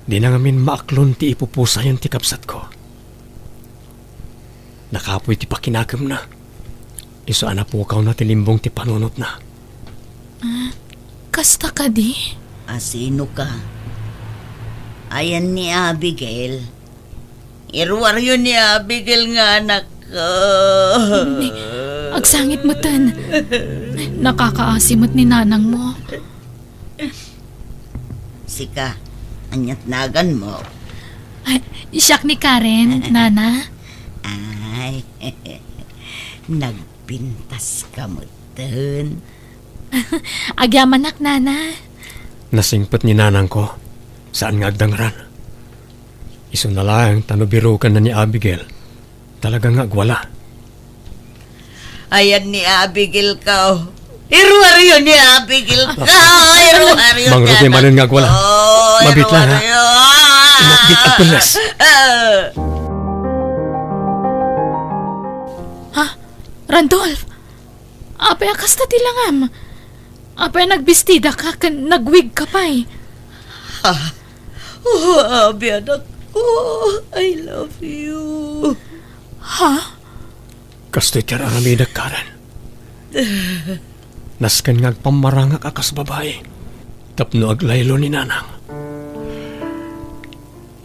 Di na ngamin maaklon ti ipupusa yung ti kabsat ko. Nakapoy ti pakinagam na. Iso anapukaw na ti limbong ti panunot na. Kasta ka di? Sino ka? Ayan ni Abigail. Irwaryo ni Abigail nga anak ko. Agsangit mo tan. Nakakaasimot ni nanang mo. Sika, anyat nagan mo. Ay, siyak ni Karen, Nana. Ay, nagpintas ka mo dun. Agyamanak, Nana. Nasingpot ni nanang ko. Saan nga agdangran? Iso na lang tanubirukan na ni Abigail. Talagang agwala. Ayan ni Abigail ka. Irwaryo ni Abigail ka. Irwaryo Mang Rudy manin nga agwala. Mabit lang, ha? irwaryo. Inakbit at pulas. Ha? Randolph? Apay akasta tilangam. Apay nagbistida ka, nagwig ka pa eh. Abi anak ko. I love you. Ha? Kasto'y tiraramidag, Karen. Naskan nga agpamarangak akas babae. Tapno aglaylo ni nanang.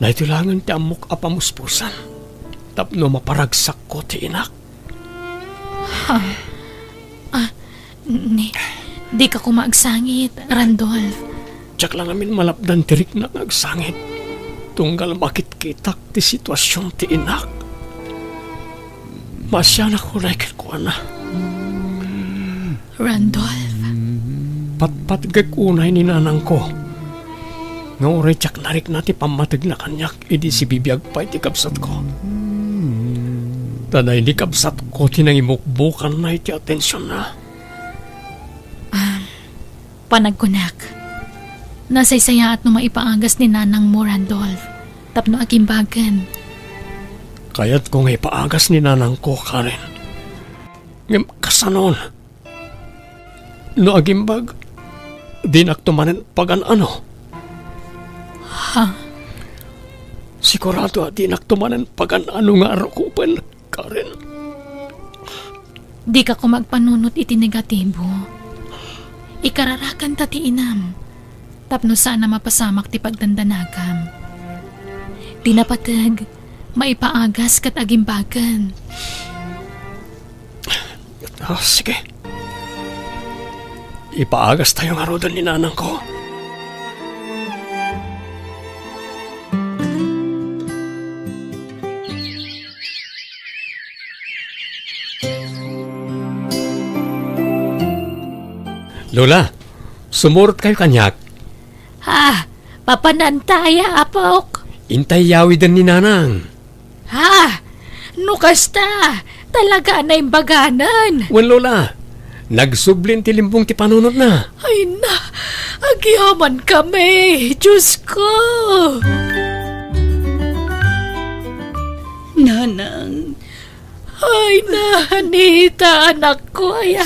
Naitulangan ti amok apamuspusan. Tapno maparagsak ko ti inak. Di ka kumaagsangit, Randolph. Tsak lang amin malapdan tirik na agsangit. Tunggal makit-kitak ti sitwasyon ti inak. Masya na ko like ko na. Randolph. Patpatgag unay ni nanang ko. Nga oray tsak narik na ti pamatig na kanyak. Idi si bibiyag pa iti kapsat ko. Tanay di kapsat ko tinangimukbukan na iti atensyon na. Panagkunak. Nasaysaya at no maipaagas ni nanang mo, Randolph. Tapno agimbagan. Kaya't kung ipaagas ni nanang ko, Karen. Ngam kasanon. No agimbag, di naktumanin pagan ano. Ha? Sigurado di naktumanin pagan ano nga arukupan, Karen. Di ka kumagpanunot iti negatibo. Ikararakan ta ti inam. Tapno sana mapasamak ti pagdandanagam. Di napatag, maipaagas kat agimbagan. Sige. Ipaagas tayo nga rodan ni nanang ko. Lola, sumurot kayo kanyak. Ha? Papanantaya, apok? Intay yawi din ni nanang. Ha? Nukasta? Talaga na imbaganan? Wan Lola, nagsublin ti limbong ti panunod na. Ay na, agyaman kami. Diyos ko. Nanang. Ay na, Anita, anak ko. Ay,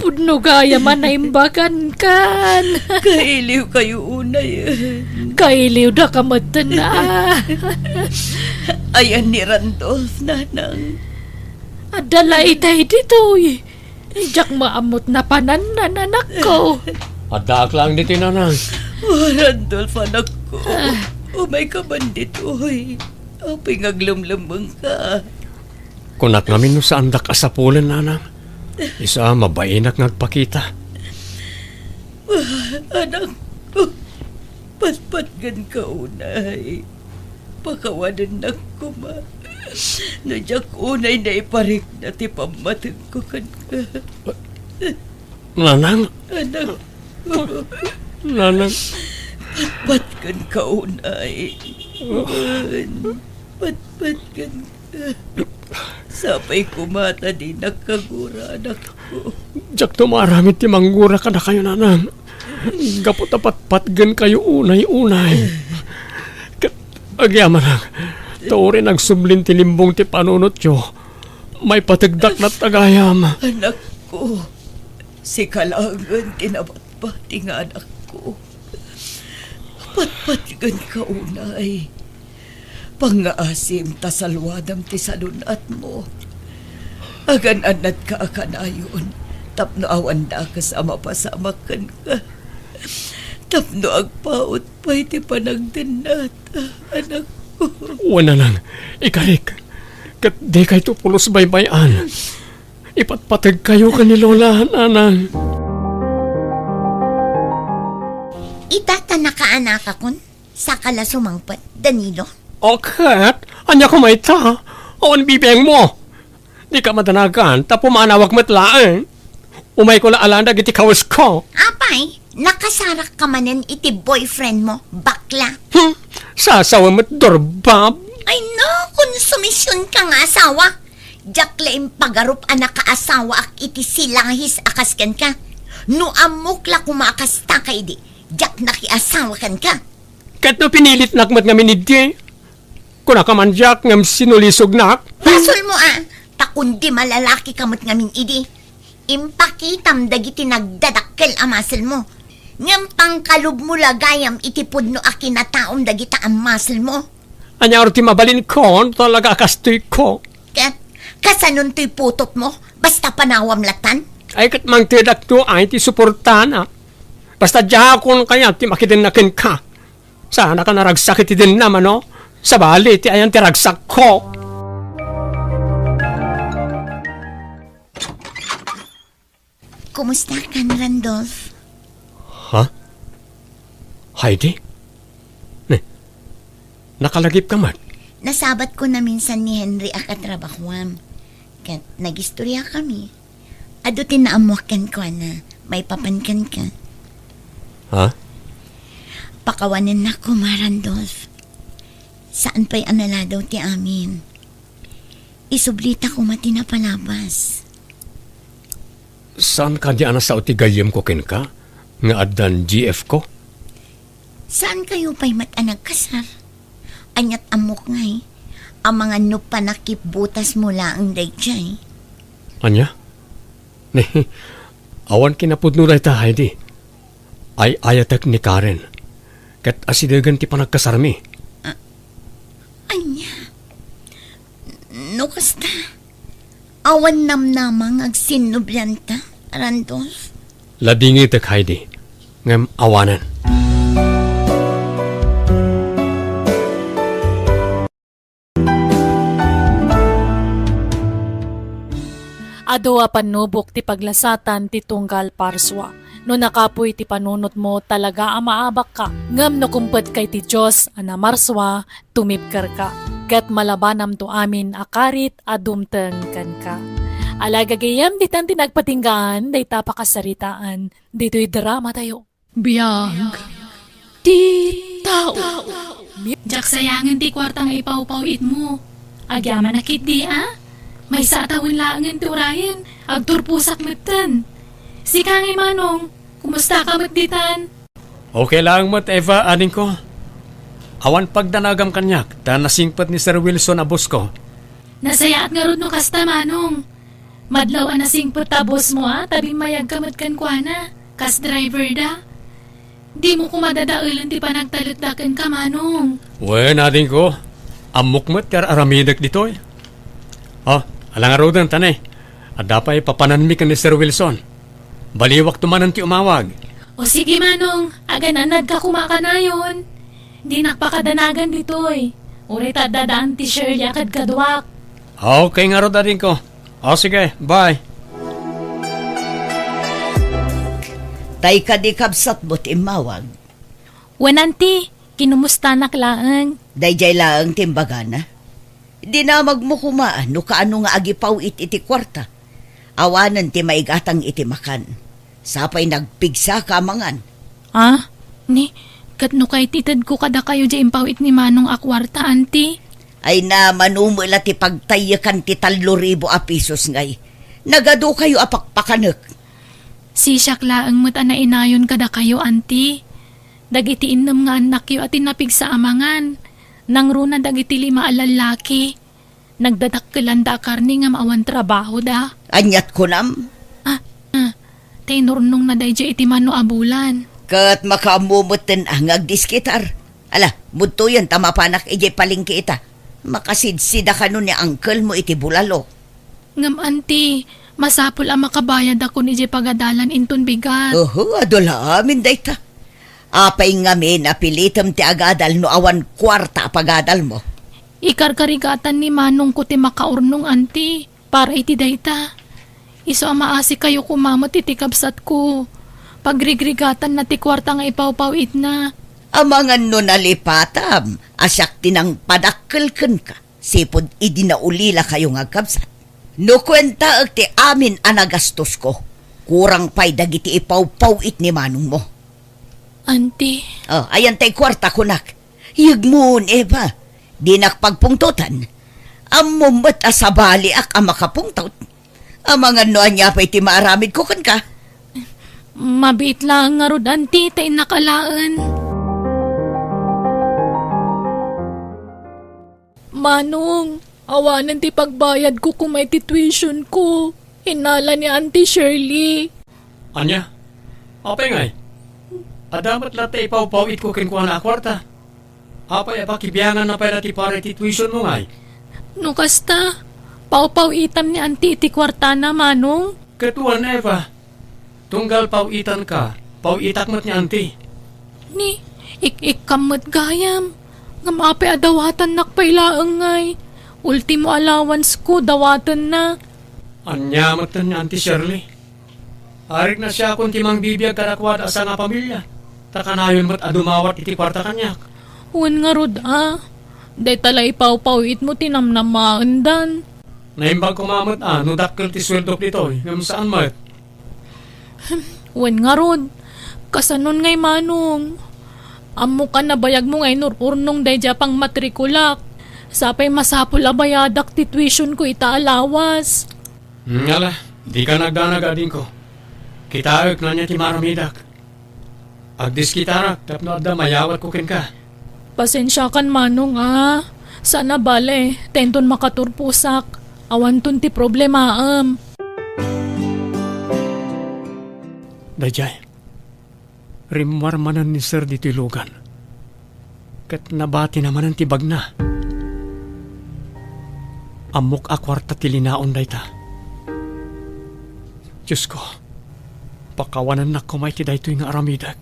pudno gaya man na imbagan kan. Kailiw kayo unay. Kailiw da kamatan na. Ayan ni Randolph, nanang. Adala itay dito. Ijak maamot na panan na anak ko. Adak lang dito nanang. Randolph, anak ko. Umay ka man dito, hoy. Pingaglumlumang ka. Kunak namin no sa andak asapulan nanang. Isa mabainak nagpakita. Anak ko, patpatgan ka unay. pakawanan na ko, ma. Nadyak unay na iparik na ti pamatag ko kan ka. Nanang, Anak, nanang, pat kan ka unay. Pat kan ka. Sapay kumata di nakagura, anak ko. Jak tumaramit ti manggura ka na kayo, nanang. Gapot patgan kayo unay-unay. Agyaman lang. Tauri nagsublin ti limbong ti panunot yo. May patagdak na tagayam. Anak ko, si Kalangan tinabatbati nga anak ko. Patpatgan ka unay. Pangaasim ta salwadam ti salunat mo. Agan-anat ka akanayon. Tapno awan da ka sa mapasamakan ka. Tapno agpaot pa'y ti panagdinat, anak ko. Wala lang. Ikarik. Kat di kayo tupulos baybayan. Ipatpatag kayo ka ni Lola, nanang. Itata nakaanak akon sa kalasumangpat, Danilo. Okay. Anya ko may ta. Awan bibeng mo. Di ka madanagan. Tapo manawag matlaan. Umay ko la alanda giti kawas ko. Apay, nakasarak ka manen iti boyfriend mo, bakla. Sasawa mo't dorbab. Ay no, konsumisyon ka nga asawa. Diyak laing pagarup anak ka asawa ak iti silahis akaskan ka. No amukla kumakasta ka idi, diyak nakiasawa kan ka. Kat no pinilit nakmat nga minidi. Kuna ka man jak ngam sinulisog nak. Pasol mo takundi malalaki kamot ngamin idi. Impakitam dagiti nagdadakkel amasel mo. Ngam pangkalub mo lagayam itipod no akinataom dagita ang muscle mo. Anya ti mabalin ko, talaga kastoy ko. Kasanon to'y putot mo, basta panawam latan. Ay kat mang tidak to ay ti suportana. Basta jakon kaya ti makidinakin ka. Sana ka naragsakit din naman no. Sa bali ti ayan ti ragsak ko. Kumusta ka, Randolph? Ha? Heidi? Nakalagip ka man? Nasabat ko na minsan ni Henry akatrabahuam. Kat nagistorya kami. Ado tinaamuakan ko na may papankan ka. Ha? Pakawanan na ko, Randolph. Saan pa'y anala daw ti amin? Isublita ko mati na palabas. Saan ka di anas sa utigayem ko kin ka? Nga adan GF ko? Saan kayo pa'y matanag kasar? Anyat amok ngay. Ang mga nupanakip butas mula ang dayjay. Anya? Ne, awan kinapudnulay ta, Heidi. Ay ayatak ni Karen. Kat asidagan ti panagkasarmi. Anya? No kasta? Awan namnamang agsinubyanta, Randolph? Ladingi tak, Heidi. Ngam awanan. Adowa panubok ti paglasatan ti tunggal parswa. No nakapoy ti panunot mo talaga ang maabak ka. Ngam no kumpet kay ti Diyos ana marswa tumipker ka. Kat malabanam to amin akarit adumteng kan ka. Alagagayam ditan tinagpatinggaan day tapakasaritaan. Dito'y drama tayo. Biyag. Di tao. Jak sayangan ti kwartang ipaw-pawit mo. Agyaman na kit di May satawin laangan ti urayan. Agturpusak matan. Si Kangi Manong, kumusta ka matditan? Okay lang mat, Eva, aning ko. Awan pagdanagam kanyak, ta nasingpat ni Sir Wilson abos ko. Nasayaat nga ron no kasta, Manong. Madlaw na singpot tabos mo tabing mayag kamat kan kwa na. Kas driver da. Di mo kumadadaulan ti panagtalagdakan ka, Manong. Wen, aning ko. Amok mat, kar aramidak ditoy. Oh, alang arodan tanay. At dapat papananmi ka ni Sir Wilson. Baliwak tumanan ti umawag. O sige, Manong. Agananad ka kumakanayon. Di nakpakadanagan ditoy. Ulit at dadaan ti Shirley akad kadwak. Okay nga ro darin ko. O sige, bye. Tay ka di kabsat mo't imawag. Wananti, Kinumusta naklaang? Dayjay laang timbagana. Di na magmukumaan no kaano nga agipaw iti kwarta. Awanan ti maigatang iti makan. Sapay nagpigsa ka mangan. Ah? Ni, katno kay titad ko kada kayo di impawit ni Manong akwarta, auntie? Ay na manumula ti pagtayakan ti 3,000 a pisos ngay. Nagado kayo apakpakanek. Sisyak laang mat na inayon kada kayo, auntie. Dagiti innom nga anak yo at inapig sa amangan. Nang runa dagiti 5 alalaki. Nagdadakkelan da karni nga maawan trabaho da. Anyat ko nam. Tinurnong na dayjay iti mano abulan. Kat makamumutin ang agdiskitar. Ala, mudto yan tamapanak ijay palingki ita. Makasidsida ka nun ni uncle mo iti bulalo. Ngam auntie, masapul ang makabayad ako ni jay pagadalan inton bigat. Oho, adola amin dayta. Apay ngamin apilitam ti agadal no awan kwarta pagadal mo. Ikarkarigatan ni Manong ko ti makaurnong, auntie. Para iti dayta. Iso ang maasi kayo kumamot iti kabsat ko. Pagrigrigatan na ti kwarta nga ipawpawit na. Amangan no nalipatam, asyak tinang padakkelken ka. Sipod idinaulila kayo nga kabsat. No kwenta ti amin anagastos ko. Kurang pay dagiti ipawpawit ni Manong mo. Auntie, Oh, ayan tay kwarta kunak. Yugmoon, Eva. Di nakpagpungtutan. Amumat asabali ak ang makapungtot. Amangan no anya pa iti maaramid ko kan ka. mabit lang nga rod, auntie, tay nakalaan. Manong, awanan ti pagbayad ko kung may tuition ko. Hinala ni Auntie Shirley. Anya? Apay ngay? Adamat lata ipawpawit ko kinkuha na kwarta. Apay apakibiyangan na pala ti para ti tuition mo ngay. No kasta, pawpawitam ni auntie iti kwarta na, Manong. Katuan, Eva. Tunggal pawitan ka, pawitak mat ni auntie. Ni, ikamot gayam. Nga mapi adawatan nakpailaang ngay. Ultimo allowance ko, dawatan na. Anyamatan ni Auntie Shirley. Arik na siya kung timang bibiyag kadakwad asa nga pamilya. Takanayon mo't adumawat iti kwarta kanyak. Huwag nga rod Day talay pawpawit mo tinamnamaandan. Naimbag kumamot no dakkel ti sweldo dito. Ngam saan mat? Huwag nga rod. Kasanon ngay Manong. Amo ka na bayag mo ngay nururnong day pang matrikulak. Sapay masapul abayadak ti tuition ko itaalawas. Ngala, di ka nagdanagadin ko. Kitaak na niya ti maramidak. Agdis kitarak, tapno adda mayawat ko kin ka. Pasensya kan Manong Sana bale, tenton makaturpusak. Awan ton ti problemaam. Dayjay, rimwar manan ni Sir di tilugan. Kat nabati naman ang tibag na. Amok akwarta tilinaon dayta. Diyos ko, pakawanan na kumay ti daytoy nga aramidak.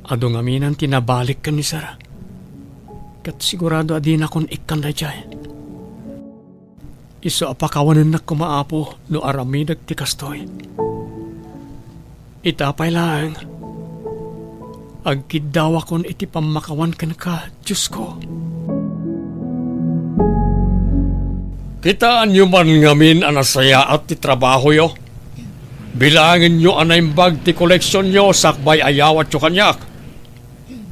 Ado nga minan tinabalik ka ni Sara. Kat sigurado adin akong ikan dayjay. Iso apakawanan na kumaapo no aramidag ti kastoy. Itapay lang. Agkidawa kon iti pamakawan kan ka, Diyos ko. Kitaan nyo man ngamin anasaya at ti trabaho yo. Bilangin nyo anaimbag ti koleksyon nyo sakbay ayawat yo kanyak.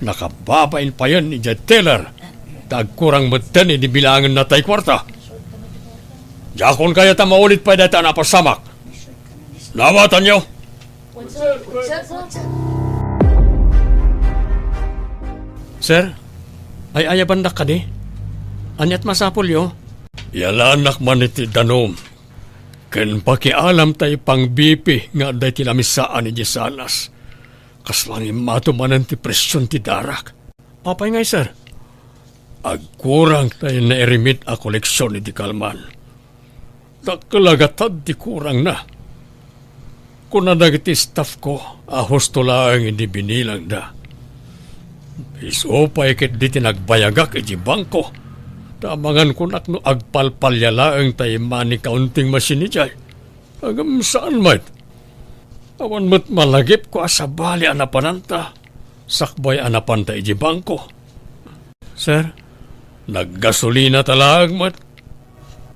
Nakababain pa yan ni Jed Taylor. Tagkurang matan di bilangin na tay kwarta. Jakon kaya ta maulit pa data na pasamak. Lawatan nyo. Sir, ay ayabandak ka di? Anyat masapul yo? Yalanak man iti danom. Ken pakialam tay pang BP nga day tinamisaan ni Jesalas. Kaslangin matumanan ti presyon ti darak. Apay ngay, sir? Agkurang tayo na erimit a koleksyon ni di Kalman. Takalagatad di kurang na. Kung nadagiti staff ko, husto lang hindi binilang da. Iso pa ikit di tinagbayagak iti bangko. Tamangan ko nakno agpalpalyalaang tayo mani kaunting masin ni Jay. Agam saan mat? Awan mo't malagip ko asabali anapananta. sakbay anapan ta iti bangko. Sir, naggasolina talag mat.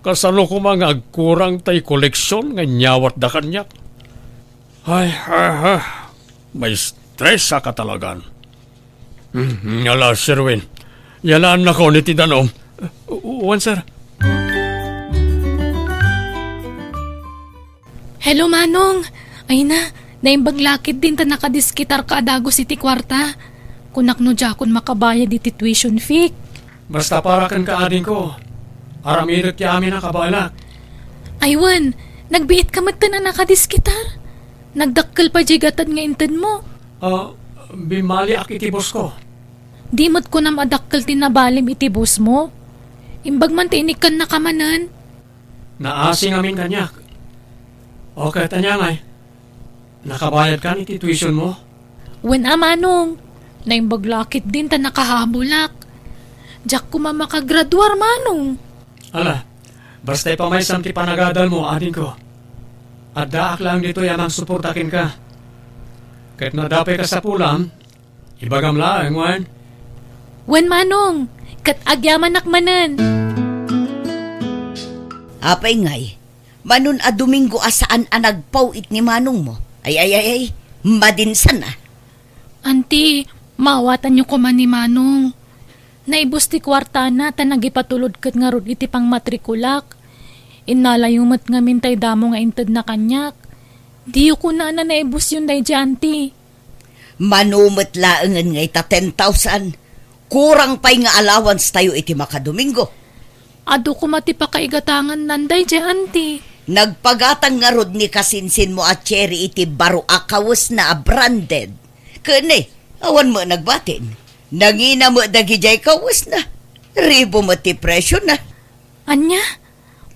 Kasano ko mga agkurang tay koleksyon nga nyawat da kanyak. Ay, may stress sa katalagan. Yala, Sherwin. Yalaan na ko ni Tidanom. Uwan, sir. Hello, Manong. Ay na, naimbaglakid din ta nakadiskitar ka adagos iti kwarta. Kunak no jakon makabayad iti tuition fee. Basta para kan kaadin ko. Aramidot ti amin ang kabalak. Aywan, nagbiit ka mat na nakadiskitar. Nagdakkel pa jigatan nga inted mo. Bimali ak iti boss ko. Di mo't ko na madakkel tinabalim iti bus mo. Imbag man tinikan na kamanan. Naasing amin kanyak. Okay, tanya ngay. Nakabayad ka ni ti tuition mo? Wen Manong, naimbaglakid din ta nakahabulak. Diyak ko mamakagraduar, Manong. Ala, basta ipamaysam ti panagadal mo, adin ko. At daak lang dito yamang suportakin ka. Kahit nadapay ka sa pulam, ibagam lang, wan. Wen Manong, kat agyaman nakmanan. Apay ngay, manon a Domingo asaan a nagpawit ni Manong mo. Ay, madinsan na. Auntie, mawatan niyo ko man ni Manong. Naibus ti kwarta na ta nagipatulod kat nga rod iti pang matrikulak. Inalayumat nga mintay damo nga inted na kanyak. Diyo ko na naibus yun day auntie. Manumat laangan nga ita 10,000. Kurang pa'y nga allowance tayo iti makadomingo. Ado ko mati pa kaigatangan nanday auntie. Nagpagatang nga rod ni kasinsin mo at cherry iti baro akawas na branded. Kani, awan mo nagbatin. Nangina mo dagijay kawas na. Ribo mo ti presyo na. Anya,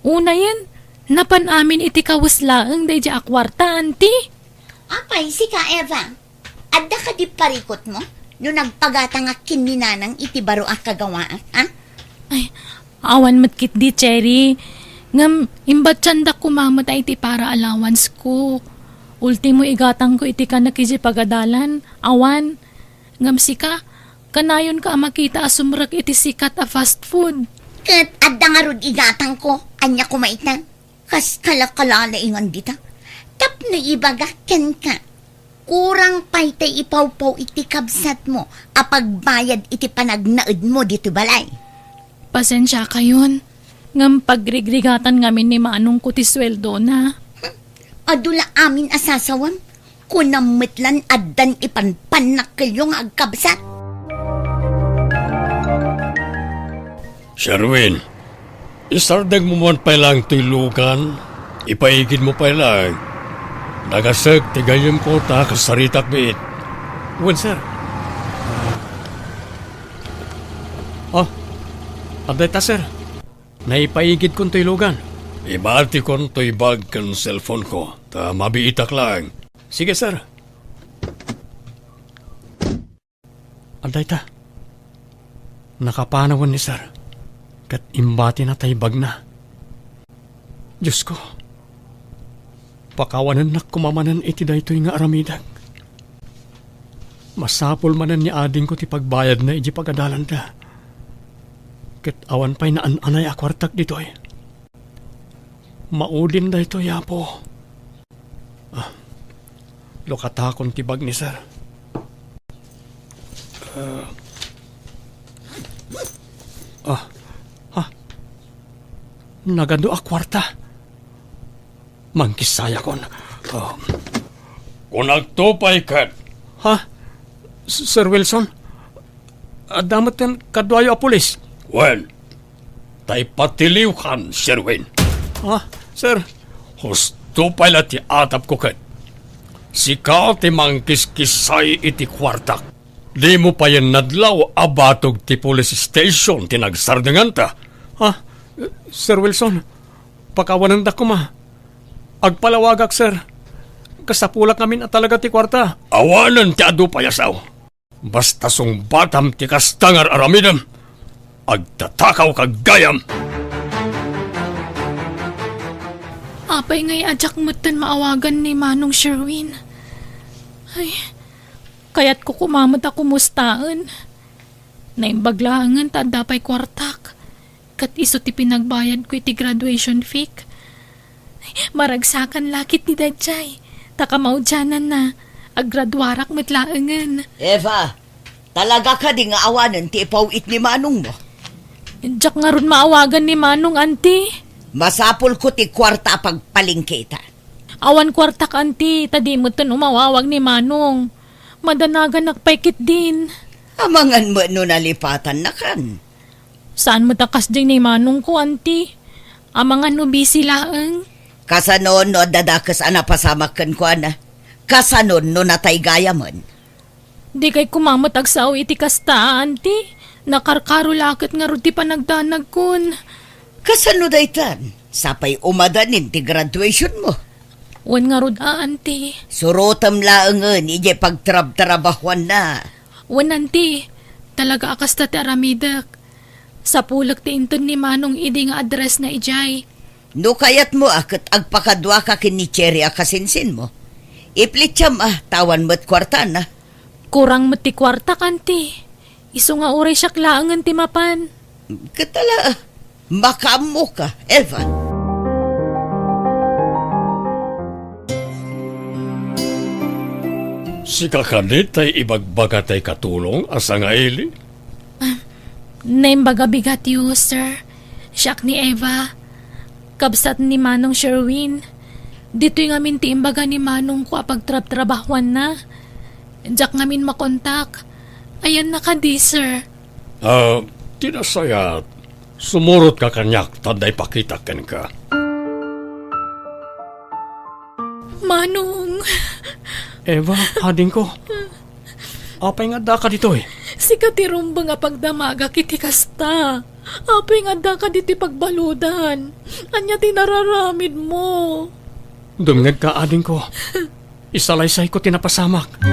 una yan. Napan amin iti kawas laang day akwarta, auntie. Apay, si ka Eva. Adda ka di parikot mo? No nagpagata nga kininanang iti baro ang kagawaan, ha? Ay, awan matkit di, Cherry. Ngam, imbat tiyanda kumamatay iti para allowance ko. Ultimo igatang ko iti ka nakisi pagadalan. Awan. Ngam sika, kanayon ka makita asumrak iti sikat a fast food. Kat adda nga rod igatang ko, anya kumaitan. Kas kalakalalaingan dita. Tap na ibaga ken ka. Kurang pay tay ipaw-paw iti kabsat mo, apagbayad iti panagnaed mo dito balay. Pasensya kayon. Ngam pagrigrigatan ngamin ni Manong ko ti sweldo na. Adula amin asasawam, kunamitlan addan ipanpanak kayong agkabsat. Sherwin, isardag mo man pa lang tulukan. Ipaigid mo pa lang. Nagasag, tigayam ko ta kasaritak biit. Wan, sir. Aday ta, sir. Naipaigid kong tuylugan. Ibati kon to'y bag kan cellphone ko. Ta mabiitak lang. Sige, sir. Aday ta. Nakapanawan ni sir. Kat imbati na tay bag na. Diyos ko. Pakawanan na kumamanan iti daytoy nga aramidag. Masapol manan ni ading ko ti pagbayad na iti pagadalan da. Ket awan pa'y naan-anay akwartak ditoy. Maudin daytoy yapo. Lokatakon ti bag ni sir. Nagando akwarta. Mangkisaya kon. Kung nagtupay kat, Ha? Sir Wilson? Damat yan kadwayo a pulis. well, tay patiliw kan, Sherwin. Ha? Sir? Husto pala ti atap ko kat. Sika ti mangkiskisay iti kwartak. Di mo pa yan nadlaw abatog ti police station ti nagsardangan ta. Ha? Sir Wilson? Pakawanan da ko ma. Agpalawagak, sir. Kasapulak namin at talaga ti kwarta. Awanan ti adu payasaw. Basta sungbatam ti kastangar aramidam. Agtatakaw kagayam. Apay ngay adyak mutan maawagan ni Manong Sherwin. Ay, Kaya't ko kumamot ako mustaan. Naimbaglangan ta dapay kwartak. Kat iso ti pinagbayad ko iti graduation fee. Maragsakan lakit ni Dajay. Takamaudyanan na. Aggraduarak matlaangan. Eva, talaga ka di nga awanan ti ipawit ni Manong mo. Diyak nga ron maawagan ni Manong, auntie. Masapol ko ti kwarta pagpalingkita. Awan kwartak, auntie. Tadi mo tan umawawag ni Manong. Madanagan nagpaikit din. Amangan mo no nalipatan na kan. Saan mo takas din ni Manong ko, auntie? Amangan no busy laang. Kasanon no dadakas anapasamakan ko ana. Kasanon no natay gaya mon. Di kay kumamot agsaw iti kasta, auntie. Nakarkaro lakit nga ron ti panagdanag kun. Kasano daytan? Sapay umadanin ti graduation mo. Wan nga ron, auntie. Surotam laangan, ije pagtrab-trabahuan na. Wan, auntie. Talaga akasta ti aramidak. Sa pulag ti inton ni Manong idi nga address na ijay. No kayat mo akat agpakadwa ka kin ni Cherry akasinsin mo. Iplitsam tawan mo't kwarta na. Kurang mati kwarta, auntie. Iso nga uray siya klaangan ti mapan. Katala, makamo ka, Eva. Si kakanit ay ibagbaga tay katulong asa nga ili. Naimbaga bigat yu, sir. Siyak ni Eva. Kabsat ni Manong Sherwin. Dito'y ngamin ti imbaga ni Manong ko apagtrab-trabahuan na. Diyak ngamin makontak. Ayan na ka di, sir. Tinasayat. Sumurot ka kanyak, tanday pakitakan ka. Manong, Eva, hading ko. Apay nga da ka dito eh. si katirumba nga pagdamaga kiti kasta. Apay nga da ka diti pagbaludan. Anya tinararamid mo. Dumngag ka, ading ko. Isalaysay ko tinapasamak.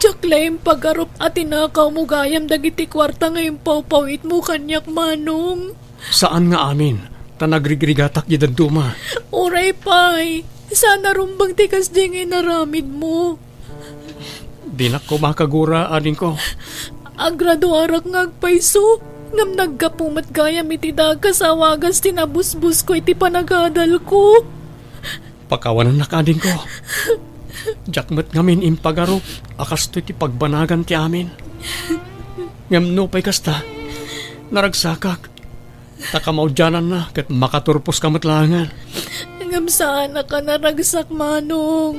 Jaklaim pagarup at tinakaw mo gayam dagiti kwarta ngayong pawpawit mo kanyak, Manong. Saan nga amin? Tanagrigrigatak yidan duma. Oray pay, sana rumbang tikas di ngay naramid mo. Di na ko makagura, ading ko. Agraduarak ngagpayso, ngam naggapumat gayam iti dagas awagas tinabusbus ko iti panagadal ko. Pakawanan na ka, ading ko. Jakmet ngamin impagarup, akas to iti pagbanagan ti amin. Ngam no pa'y kasta, naragsakak. Takamaudyanan na, kat makaturpos kamatlangan. Ngam sana ka naragsak, Manong.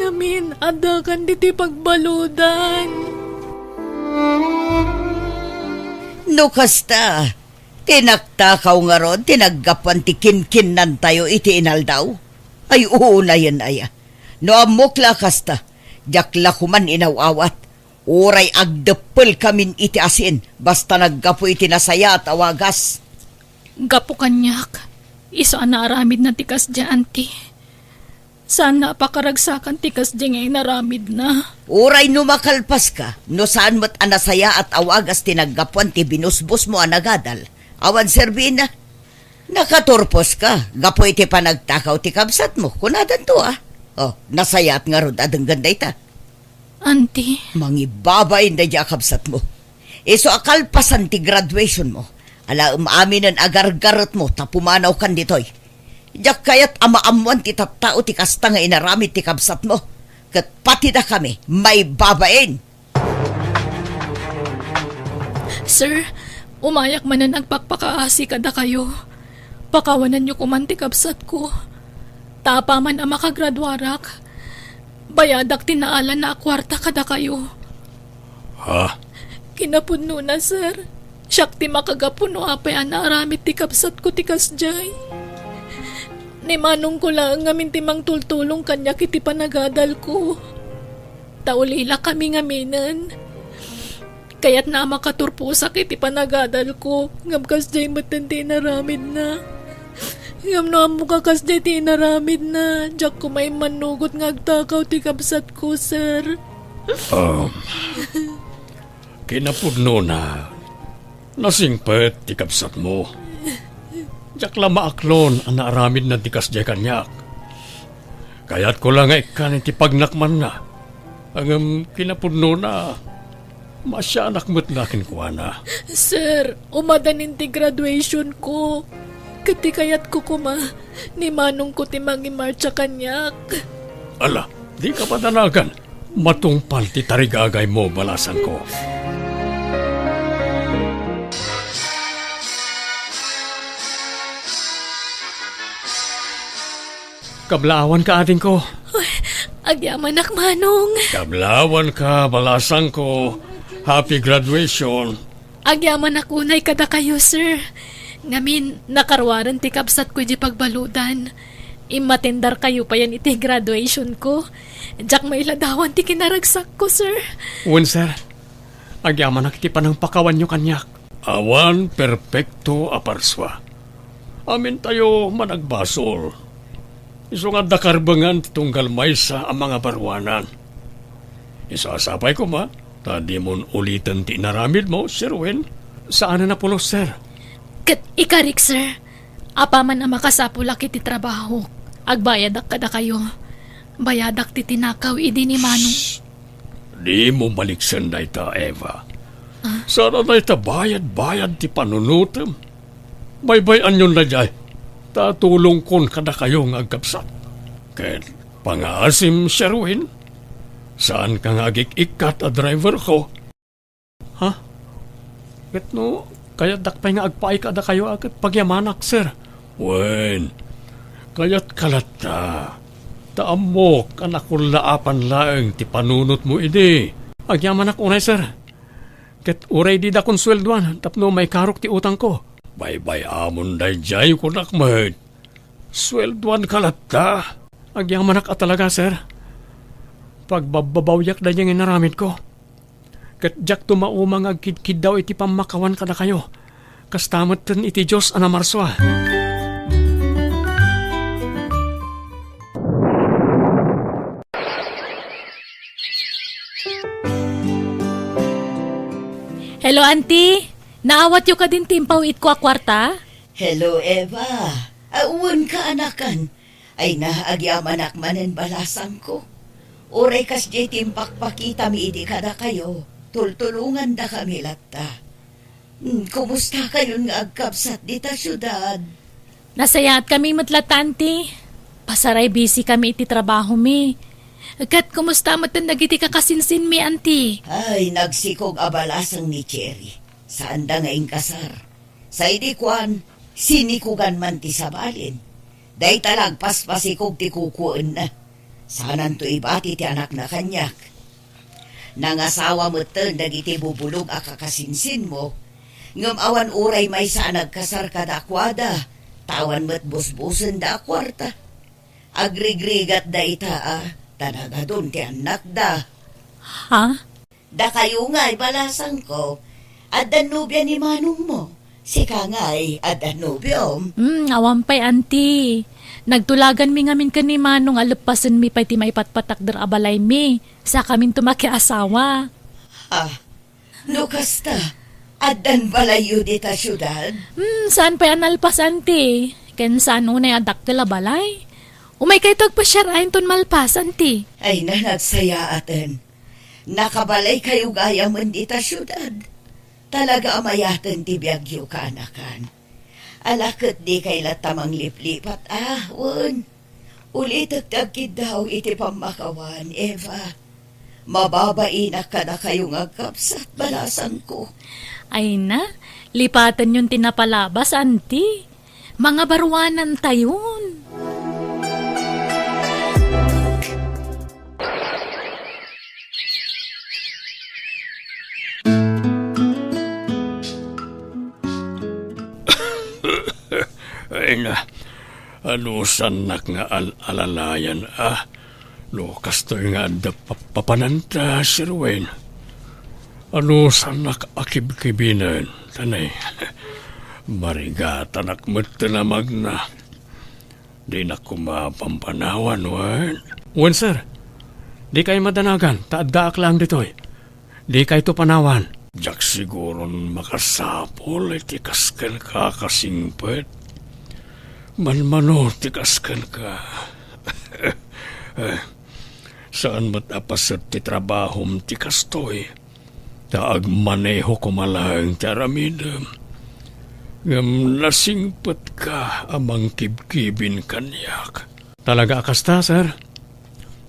Ngamin, adakan diti pagbaludan. No kasta, tinaktakaw nga ron, tinaggapan ti kinkinan tayo iti inaldaw. Ay uuna yan aya. No amokla kasta, jakla kuman inawawat. Uray agdepel kamin iti asin, basta naggapo iti nasaya at awagas. Gapo kanyak, iso anaaramid na tikas di, auntie. Sana pakaragsakan tikas di ngay naramid na. Uray no makalpas ka, no saan mo't anasaya at awagas tinaggapuan ti binusbos mo anagadal. Awan serbina. Nakaturpos ka, gapo iti panagtakaw ti kabsat mo, kunadan to Oh, nasaya at nga rod adang ganday ta. Auntie, Mangibabay na di kabsat mo. Iso akalpasan ti graduation mo. Ala amin ang agar-garot mo, tapumanaw kan ditoy. Diyak kayat amaamuan ti taptao ti kasta nga inaramit ti kabsat mo. Kat pati na kami, may babain. sir, umayak man na nagpakpakaasi kada kayo. Pakawanan niyo kumanti kabsat ko. Tapa man ang makagradwarak. Bayadak tinaalan na akwarta kada kayo. Ha? Kinapuno na, sir. Siyak ti makagapuno apay anaramit ti kapsat ko ti kasjay. Ni Manong ko lang ngamin ti mang tultulong kanya kiti panagadal ko. Taulila kami ngaminan. Kaya't na makaturpusak iti panagadal ko. Ngam kasjay matindi naramid na. Ngam na mo kakasjay ti naramid na. Diyak ko may manugot ngagtakaw ti kapsat ko, sir. Kinapudno na. Nasingpet ti kapsat mo. Diyak la maaklon ang naaramid na tikas di kanyak. Kaya't ko lang ikan iti pagnakman na. Ang kinapudno na masyanak mo't nakin ko na. Sir, umadanin ti graduation ko. Kati kayat ko kuma, ni manong ko ti mangimarcha kanyak. Ala, di ka padanagan. Matungpal ti tarigagay mo balasan ko. Kablawan ka ating ko. Agyaman ak manong. Kablawan ka balasan ko. Happy graduation. Agyaman ak unay kada kayo, sir. Ngamin, nakarwaran ti kapsat ko di pagbaludan. Imatendar kayo pa yan iti graduation ko. Diyak may ladawan ti kinaragsak ko, sir. Wen, sir. Agyaman nakiti pa ng pakawan nyo kanyak. Awan perpekto aparswa. Amin tayo managbasol. Iso nga dakarbangan tunggal maysa ang mga barwanan. Isasapay ko ma, tadi mon ulitan ti naramid mo, Sir Wen. Saan na pulos, sir? Kat ikarik, sir. Apaman ang makasapulak iti trabaho. Agbayadak kada kayo. Bayadak ti tinakaw idi ni manong. Di mo baliksan na ita, Eva. Sana na ita bayad-bayad ti panunutem. Baybayan yun na jay. Tatulong kon kada kayo ng agkapsat. Ken pangaasim, Sherwin. Saan kang agik-ikat a driver ko? Ha? Ket no, kaya dakpay nga agpaay kada kayo agad pagyamanak, sir. Wen, kaya't kalata. Taamok anak ko laapan laeng ti panunot mo idi. Agyamanak unay, sir. Ket uray di da konsweldoan, tapno may karok ti utang ko. Baybay amon day jay ko nakmahit. Sweldoan kalata. Agyamanak at talaga, sir. Pagbabawyak da yung inaramid ko. Ket jak tumaumang agkidkid daw iti pamakawan kada kayo. Kastamot ten iti Diyos anamarswa. Hello, auntie. Naawat yo ka din timpaw it ko a kwarta? Hello, Eva. Auwan ka, anakan. Ay naagyaman akmanen balasang ko. Oray kas di timpakpakita mi idi kada kayo. Tultulungan da kami latta. Kumusta kayo nga agkapsat dita syudad? Nasayat kami matlatanti. Pasaray busy kami iti trabaho mi. Kat kumusta matan nagiti kakasinsin mi, auntie? Ay, nagsikog abalasang ni Cherry. Saan da ngaing kasar? Sa idikwan, sinikugan man ti sabalin. Day talag paspasikog ti kukuan na. Sanan to ibati ti anak na kanyak. Nangasawa mo ten dagiti bubulog a kakasinsin mo. Ngam awan uray may saan nagkasar ka dakwada. Tawan mo't busbusen da kwarta. Agrigrigat da ita Talaga doon ti anak da. Ha? Da kayo nga'y balasang ko. At danubya ni manong mo. Sika nga'y at danubyom. Awampay, auntie. Nagtulagan mi ngamin ka ni manong alupasan mi pa'y ti may patpatak der abalay mi. Sa kamin tumaki asawa. Lukas ta. At dan balayo dita syudad. Saan pa'y analpas, auntie? Ken saan unay adak tila balay? Umay kay tagpasyarahin ton malpas, auntie. Ay nagsaya atin. Nakabalay kayo gaya man dita syudad. Talaga amayaten ti biyagyo ka anakan. Alakot di kay latamang liplipat. Won. Ulitagtagkid daw iti pamakawan, Eva. Mababain kada kayong agkapsat balasan ko. Ay na, lipatan yung tinapalabas, auntie. Mga barwanan tayon. Ay na, ano sanak nga alalayan No, kastoy nga da papananta, Sir Wayne. Ano sanak akib-kibinan, tanay. Marigatan akmat na magna. Di na kumapampanawan, Wayne. Wen, sir. Di kayo madanagan. Taaddaak lang ditoy. Di kayo to panawan. Jak siguron makasapol tikaskan ka kasingpet. Manmano tikaskan ka. Saan matapasat ti trabahom ti kastoy? Taag maneho ko malang ti aramida. Ngam nasingpat ka amang kibkibin kanyak. Talaga akasta, sir.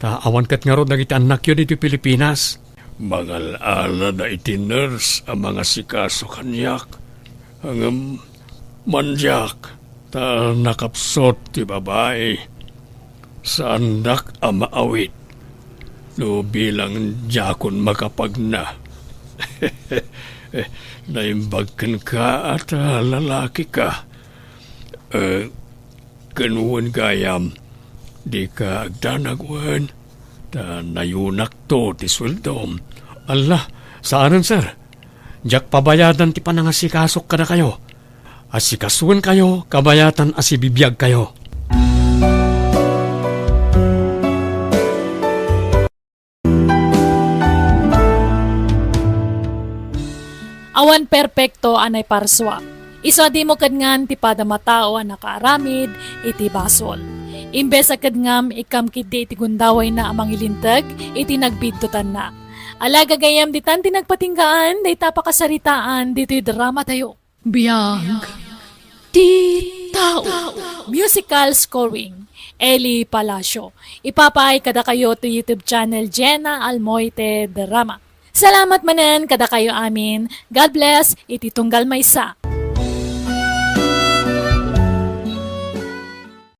Awan kat nga ro nagiti anak yun dito Pilipinas. Mangal-ala na iti nurse ang mga sikaso kanyak. Hangam manjak ta nakapsot ti babae. Sa anak ang maawit. No bilang jakon makapagna. Naimbagkan ka at lalaki ka. Kanuwan gayam, di ka agdanagwan. Ta nayunak to ti sweldom. Allah, saanan, sir? Diyak pabayadan ti panangasikasok ka na kayo. Asikasuan kayo, kabayatan asibibiyag kayo. Awan perpekto anay parswa. Isa di mo kadngan ti pada matao ang nakaaramid iti basol. Imbes a kadngam ikam kiti iti gundaway na amang ilintag iti nagbiddotan na. Alaga gayam ditan ti nagpatinggaan day tapakasaritaan dito'y drama tayo. Biyag. Ti tao. Musical scoring. Eli Palacio. Ipapay kada kayo to YouTube channel Jenna Almoite Drama. Salamat manan kada kayo amin. God bless. Iti tunggal maysa.